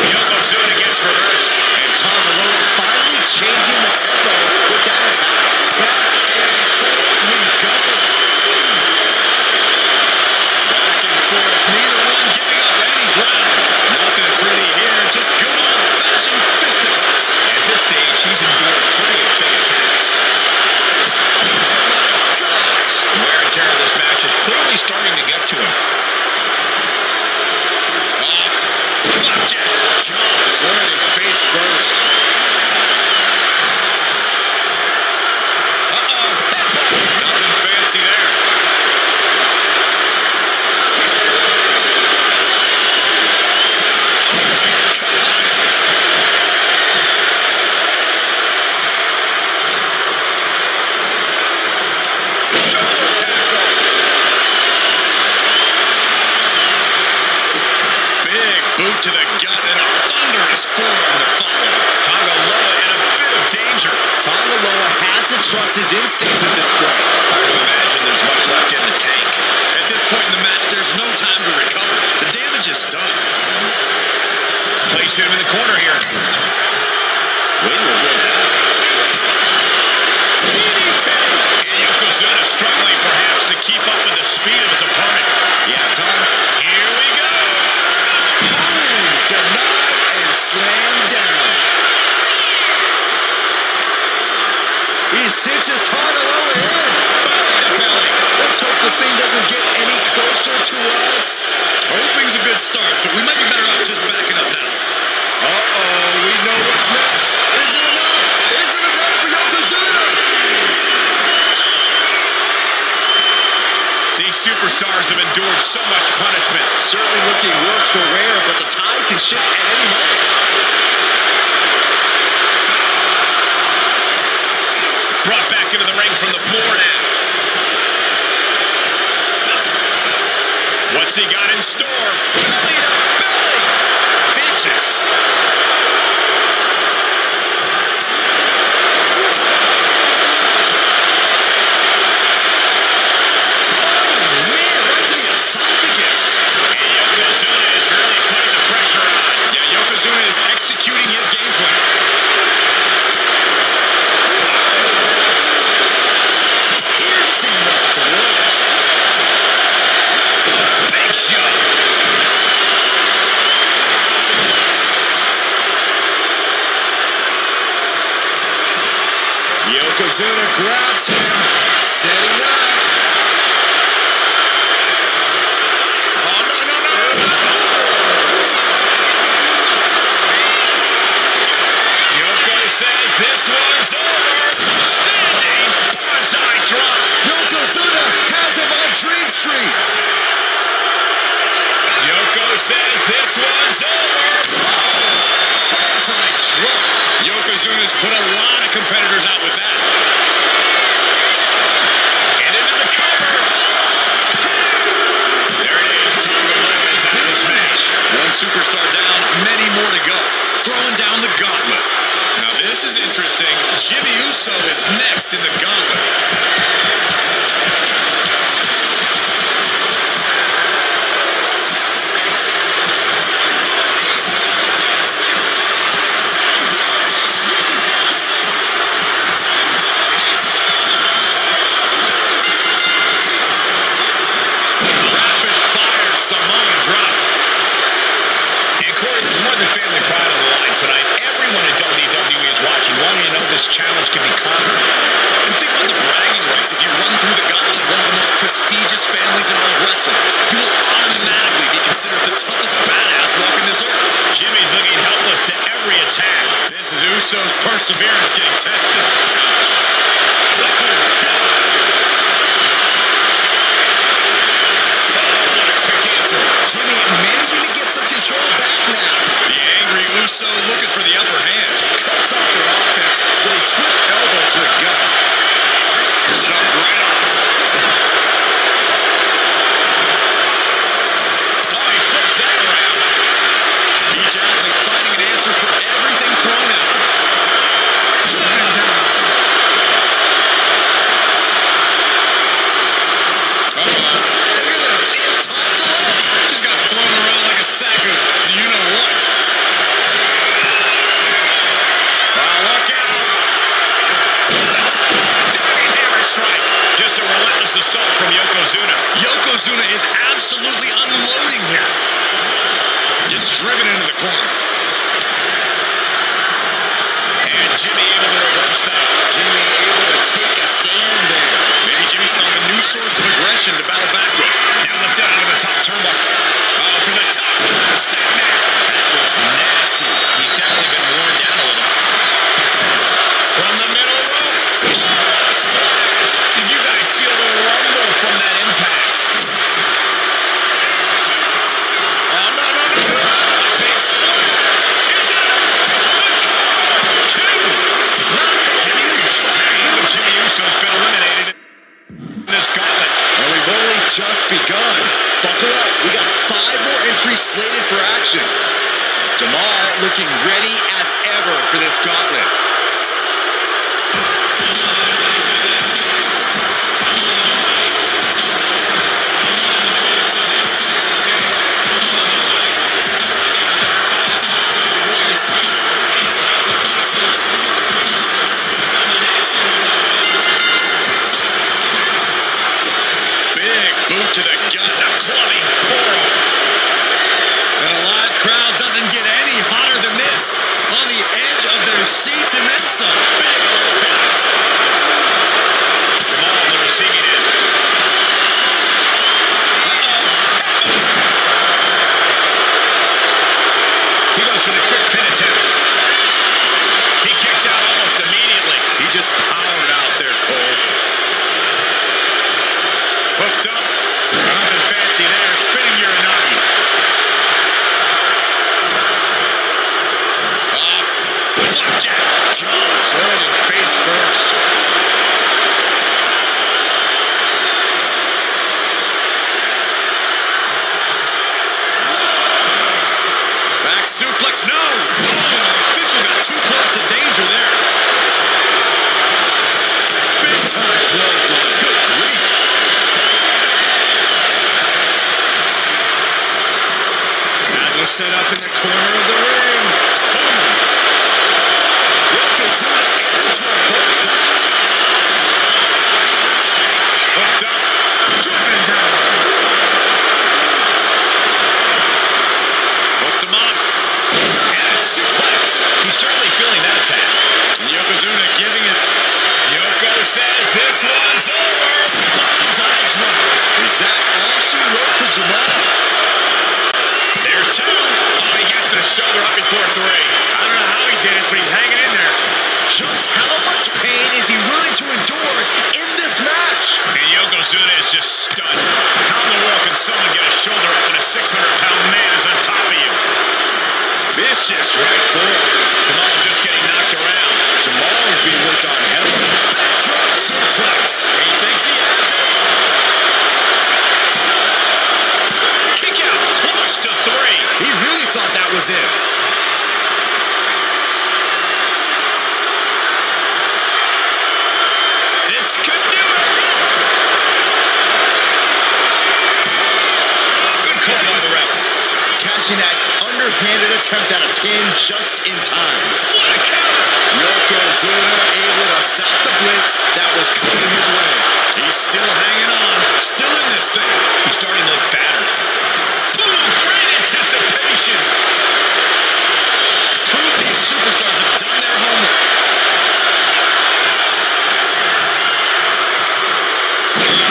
Yokozuna gets reversed. And Tonga Loa finally changing the tempo with that attack. Back and forth we go. Back and forth, neither one giving up any ground. Nothing pretty here, just good old-fashioned fisticuffs. At this stage, he's endured plenty of big attacks. Wear and tear of this match is clearly starting to get to him. Flapjack comes, landing face first. Nothing fancy there. Shoulder tackle. Big boot to the gut and a thunderous forearm to follow. Tonga Loa in a bit of danger. Tonga Loa has to trust his instincts at this point. Hard to imagine there's much left in the tank. At this point in the match, there's no time to recover. The damage is done. Place him in the corner here. Way to avoid that. DDT. And Yokozuna struggling perhaps to keep up with the speed of his opponent. Yeah, Tonga. Here we go. Boom! Denied and slammed down. He cinches Tonga Loa in. Belly to belly. Let's hope this thing doesn't get any closer to us. Hoping's a good start, but we might be better off just backing up now. Uh-oh, we know what's next. Is it enough? Is it enough for Yokozuna? These superstars have endured so much punishment. Certainly looking worse for wear, but the tide can shift at any moment. Brought back into the ring from the floor now. What's he got in store? Belly to belly. Vicious. Man, right to the esophagus. And Yokozuna is really putting the pressure on. Yeah, Yokozuna is executing his game plan. Piercing the throat. Big shot. Yokozuna grabs him, setting up. Oh, no. Yoko says this one's over. competitors out with that. And into the cover. There it is. Tonga Lopez out of this match. One superstar down, many more to go. Throwing down the gauntlet. Now this is interesting. Jimmy Uso is next in the gauntlet. Samoan drop. And Corey, there's more than family pride on the line tonight. Everyone in WWE is watching, wanting to know this challenge can be conquered. And think about the bragging rights. If you run through the gauntlet, one of the most prestigious families in all of wrestling, you will automatically be considered the toughest badass walking this earth. Jimmy's looking helpless to every attack. This is Uso's perseverance getting tested. Ouch. Jimmy managing to get some control back now. The angry Uso looking for the upper hand. Cuts off their offense with a swift elbow to the gut. Shoved right off. Oh, he flips that around. Each athlete finding an answer for everything thrown at them. Driven down. Look at this. He just tossed the leg. Just got thrown around like a sack of you-know-what. Look out. Diving hammer strike. Just a relentless assault from Yokozuna. Yokozuna is absolutely unloading here. Gets driven into the corner. And Jimmy able to reverse that. Jimmy able to take a stand there. Maybe Jimmy's found a new source of aggression to battle back with. Now lifted out of the top turnbuckle. Oh, from the top. Snap back. That was nasty. He's definitely been worn down a little. From the middle rope. Oh, splash. Did you guys feel the rumble from that impact? Oh, no. Big splash. Is it a two? Jimmy Uso's been eliminated in this gauntlet. And we've only just begun. Buckle up. We got 5 more entries slated for action. Jamal looking ready as ever for this gauntlet. Big boot to the gut. Now clubbing forearm. And a live crowd doesn't get any hotter than this. On the edge of their seats and then some. Big impact. Jamal on the receiving end. He goes for the quick pin attempt. He kicks out almost immediately. He just powered out there, Cole. Hooked up. Nothing fancy there. Spinning Uranagi. Flapjack. Gosh, landing face first. Back suplex, no! Oh, official got too close to danger there. Big time clothesline. Good grief. Dazzler set up in the corner of the ring. Boom. Yokozuna able to avoid that. Hooked up. Driven down. Hooked him up. And a suplex. He's certainly feeling that attack. And Yokozuna giving it. Yoko says this one's over. Bonsai drop. Is that all she wrote for Jamal? There's 2. Oh, he gets the shoulder up before 3. I don't know how he did it, but he's hanging in there. Just how much pain is he willing to endure in this match? And Yokozuna is just stunned. How in the world can someone get a shoulder up when a 600-pound man is on top of you? Vicious right forward. Jamal just getting knocked around. Jamal is being worked on heavily. Backdrop suplex. He thinks he has it. Kick out, close to 3. He really thought that was it. This could do it. Good call by the ref. Catching that underhanded attempt at a pin just in time. What a counter. Yokozuna able to stop the blitz that was coming his way. He's still hanging on. Still in this thing. He's starting to look battered. Boom, great anticipation. Proof these superstars have done their homework.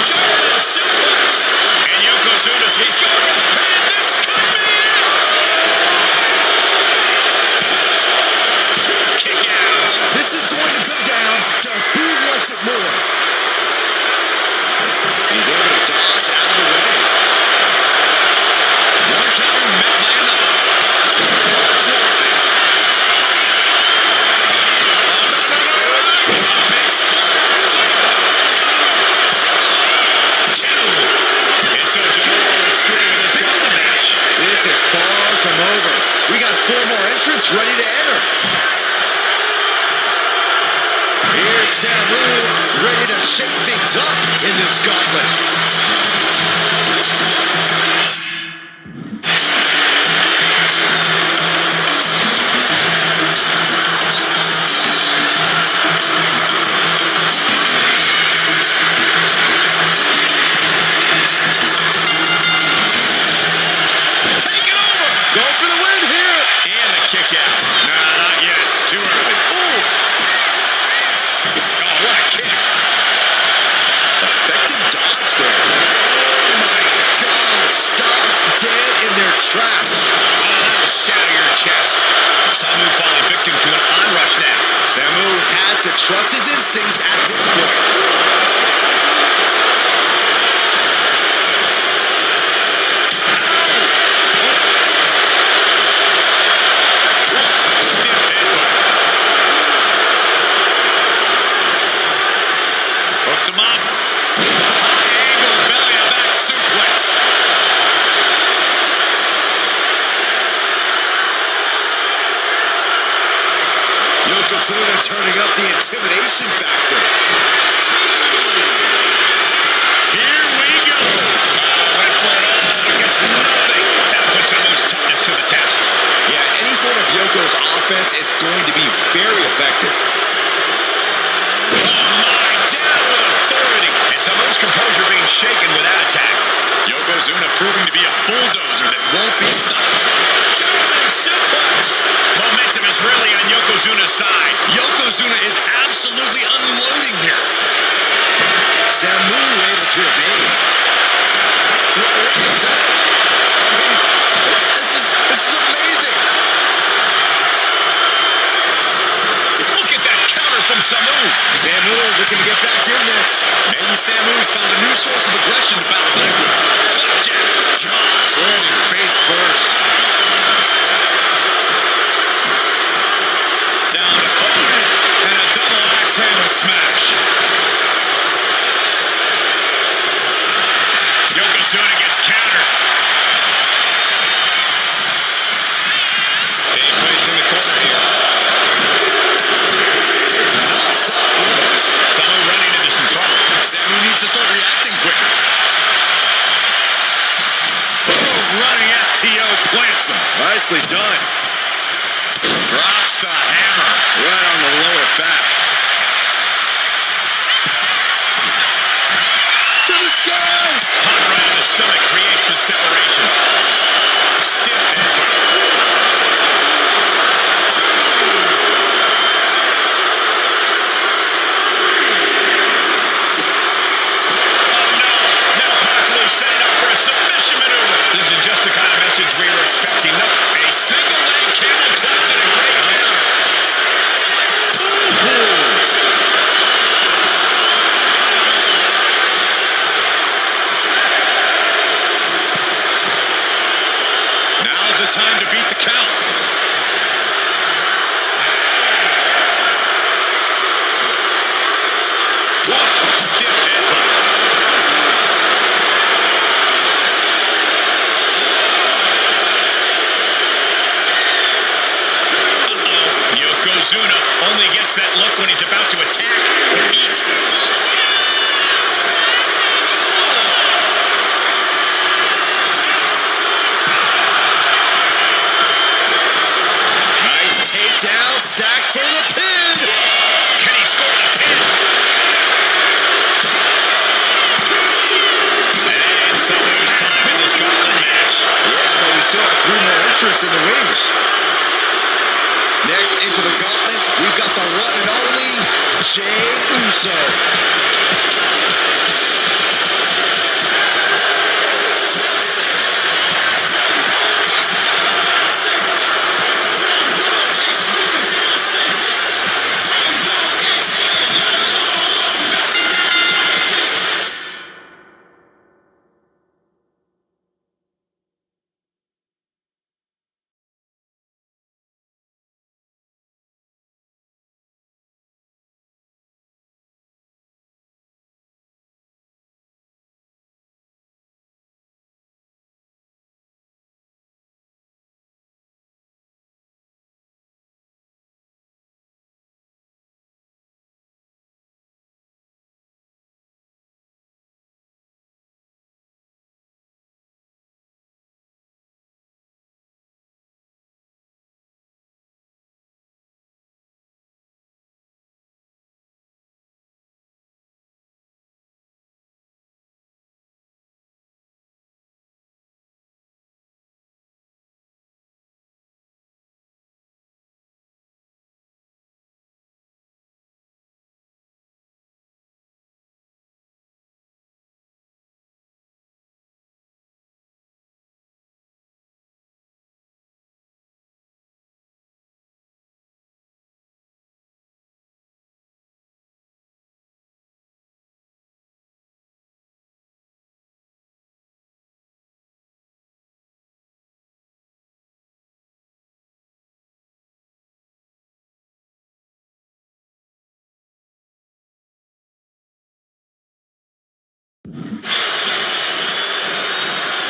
German suplex. And Yokozuna's he's going to the pin. This could be it. Kick out. This is going to come down to who wants it more. He's able to dodge out of the way. One counter met by another. Big splash. 2. And so Jamal is through in this gauntlet match. This is far from over. We got 4 more entrants ready to enter. Here's Samu, ready to shake things up in this gauntlet. Take it over. Going for the win here. And the kick out. Nah, not yet. Too early. Oof. Oh, what a kick. Effective dodge there. Oh my God. Stopped dead in their tracks. Oh, that'll shatter your chest. Samu falling victim to an onrush now. Samu has to trust his instincts at this point. Stiff headbutt. Hooked him up. High angle belly to back suplex. Yokozuna turning up the intimidation factor. Here we go. Went for it all, but gets nothing. That puts Samu's toughness to the test. Yeah, any form of Yoko's offense is going to be very effective. Oh my, down with authority. And Samu's composure being shaken with that attack. Yokozuna proving to be a bulldozer that won't be stopped. German suplex. Momentum is really on Yokozuna's side. Yokozuna is absolutely unloading here. Samu able to evade. Is that? I mean, this is amazing. Look at that counter from Samu. Samu looking to get back in this. Maybe Samu's found a new source of aggression to battle back with. Flapjack. Gosh, landing face first. Down to Otis. And a double axe handle smash. Yokozuna gets countered. Big place in the corner here. Non-stop blows. Samu running into some trouble. Samu needs to start reacting quicker. Boom, running STO plants him. Nicely done. Drops the hammer Right on the lower back. To the sky. Hot right in the stomach creates the separation. Stiff headbutt. Oh no! Now possibly setting up for a submission maneuver. This is just the kind of message we were expecting. No, a single leg camel clutch and a great counter. gets that look when he's about to attack or eat. Nice takedown, stacked for the pin. Can he score the pin? And so there's time in this gauntlet match. Yeah, but we still have 3 more entrants in the rings. Next into the gauntlet, we've got the one and only Jey Uso.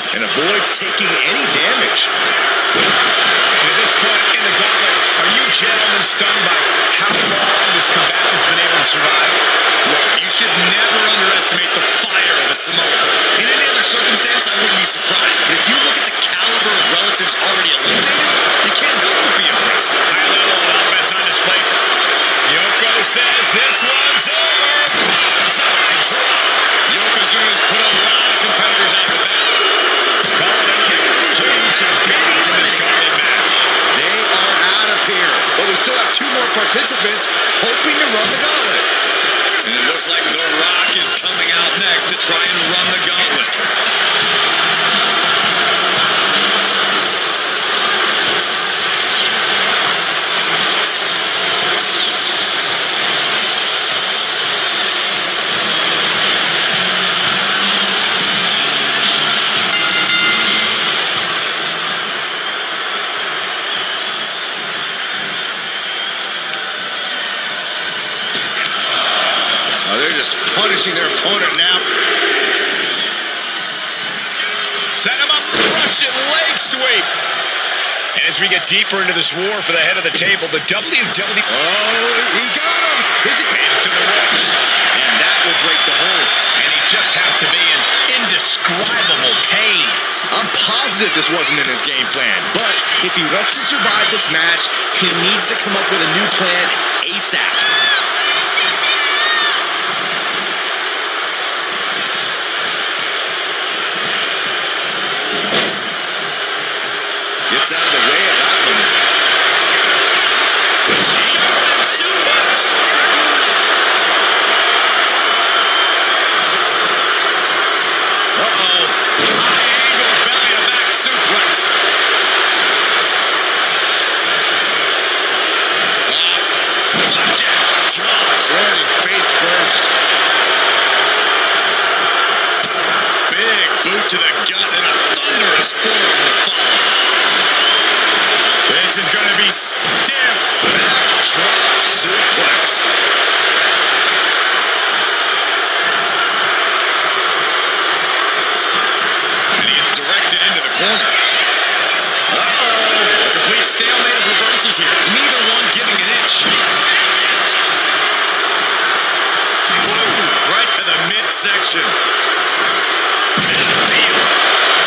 And avoids taking any damage. And at this point in the gauntlet, are you gentlemen stunned by how long this combatant has been able to survive? Look, you should never underestimate the fire of a Samoan. In any other circumstance, I wouldn't be surprised. But if you look at the caliber of relatives already eliminated, you can't help but be impressed. High level of offense on display. Yoko says this one's over. Bonsai drop. Yokozuna's put a lot of competitors out of that. Calling it kick. James is gone from this gauntlet match. They are out of here. But we still have 2 more participants hoping to run the gauntlet. And it looks like The Rock is coming out next to try and run the gauntlet. They're just punishing their opponent now. Set him up. Russian leg sweep. And as we get deeper into this war for the head of the table, the WWE... Oh, he got him. Is it? Made it to the ropes. And that will break the hold. And he just has to be in indescribable pain. I'm positive this wasn't in his game plan. But if he wants to survive this match, he needs to come up with a new plan ASAP. Gets out of the way of that one. German suplex. Uh-oh. High angle belly to back suplex. Flapjack. Gosh, landing face first. Big boot to the gut and a thunderous forearm to follow. This is going to be stiff. Backdrop suplex. And he is directed into the corner. Uh-oh. A complete stalemate of reversals here. Neither one giving an inch. midsection.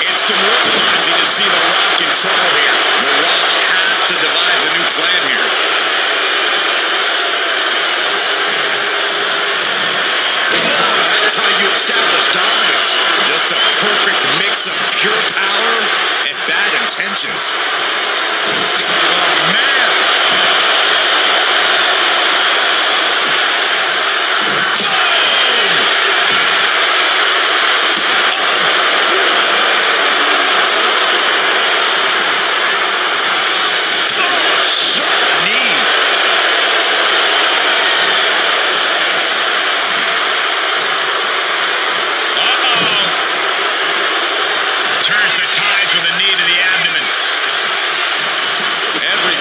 It's demoralizing to see The Rock in trouble here. The Rock has to devise a new plan here. That's how you establish dominance. Just a perfect mix of pure power and bad intentions. Oh, man.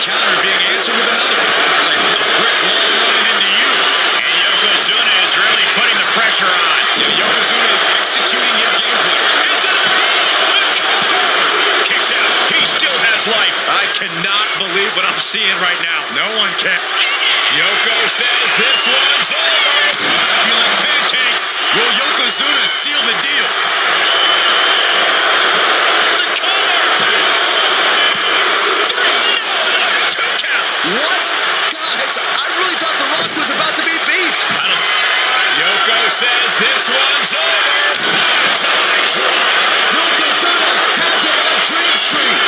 Counter being answered with another. Like a brick wall running into you. And Yokozuna is really putting the pressure on. Yeah, Yokozuna is executing his game plan. Is it kicks out. He still has life. I cannot believe what I'm seeing right now. No one can. Yoko says this one's over. I feel like pancakes. Will Yokozuna seal the deal? What? Guys, I really thought The Rock was about to be beat. Yoko says this one's over. Side drop. Yokozuna has him on Dream Street.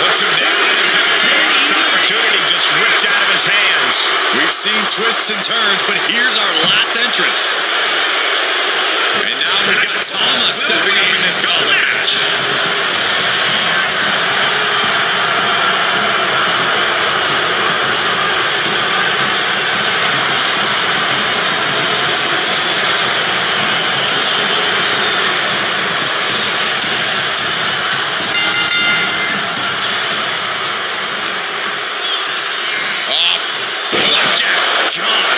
Puts him down in his this opportunity just ripped out of his hands. We've seen twists and turns, but here's our last entrant. And now we've got Thomas stepping up in this gauntlet match.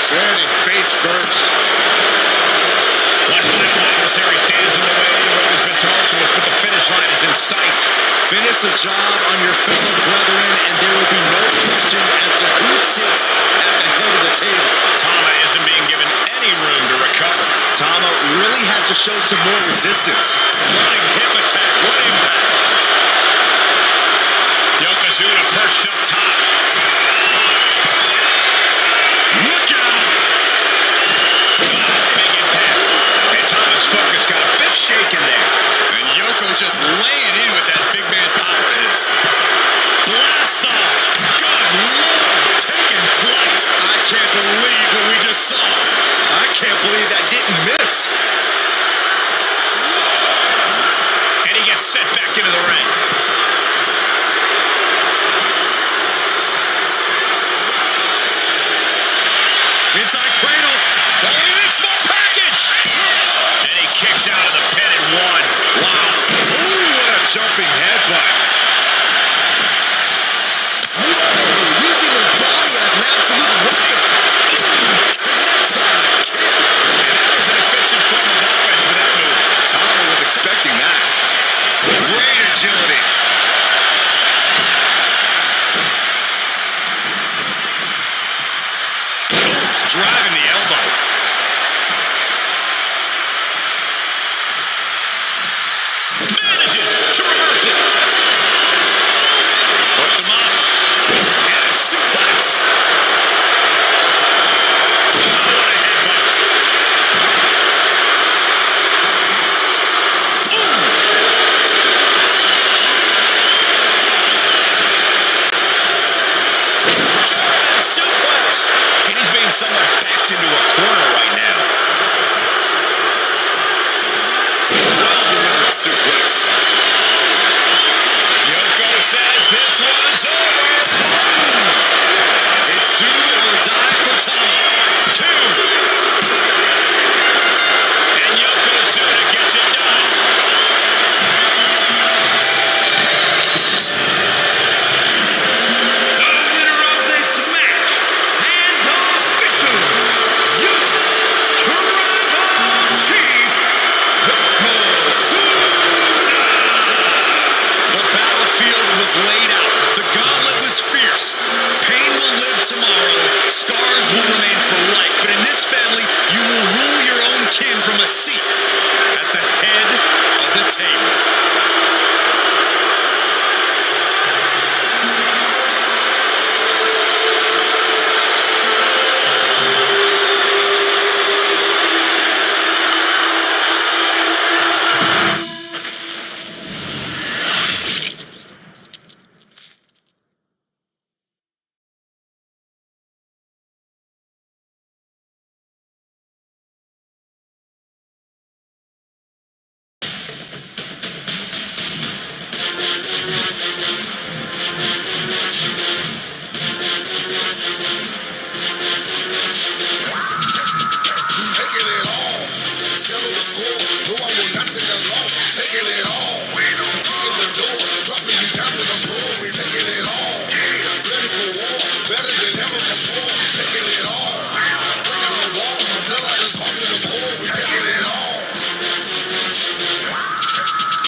Landing face first. One final adversary stands in the way. The road has been tumultuous, but the finish line is in sight. Finish the job on your fellow brethren, and there will be no question as to who sits at the head of the table. Tama isn't being given any room to recover. Tama really has to show some more resistance. Running hip attack. What impact? Yokozuna perched up top. Look out! Big impact. And Tama's focus got a bit shaken there. And Yoko just laying in with that big man power of his. Blast off! Good Lord! Taking flight! I can't believe what we just saw. I can't believe that didn't miss. And he gets sent back into the ring. Inside cradle. Oh, this small package! And he kicks out of the pin and one. Wow. Ooh, what a jumping headbutt.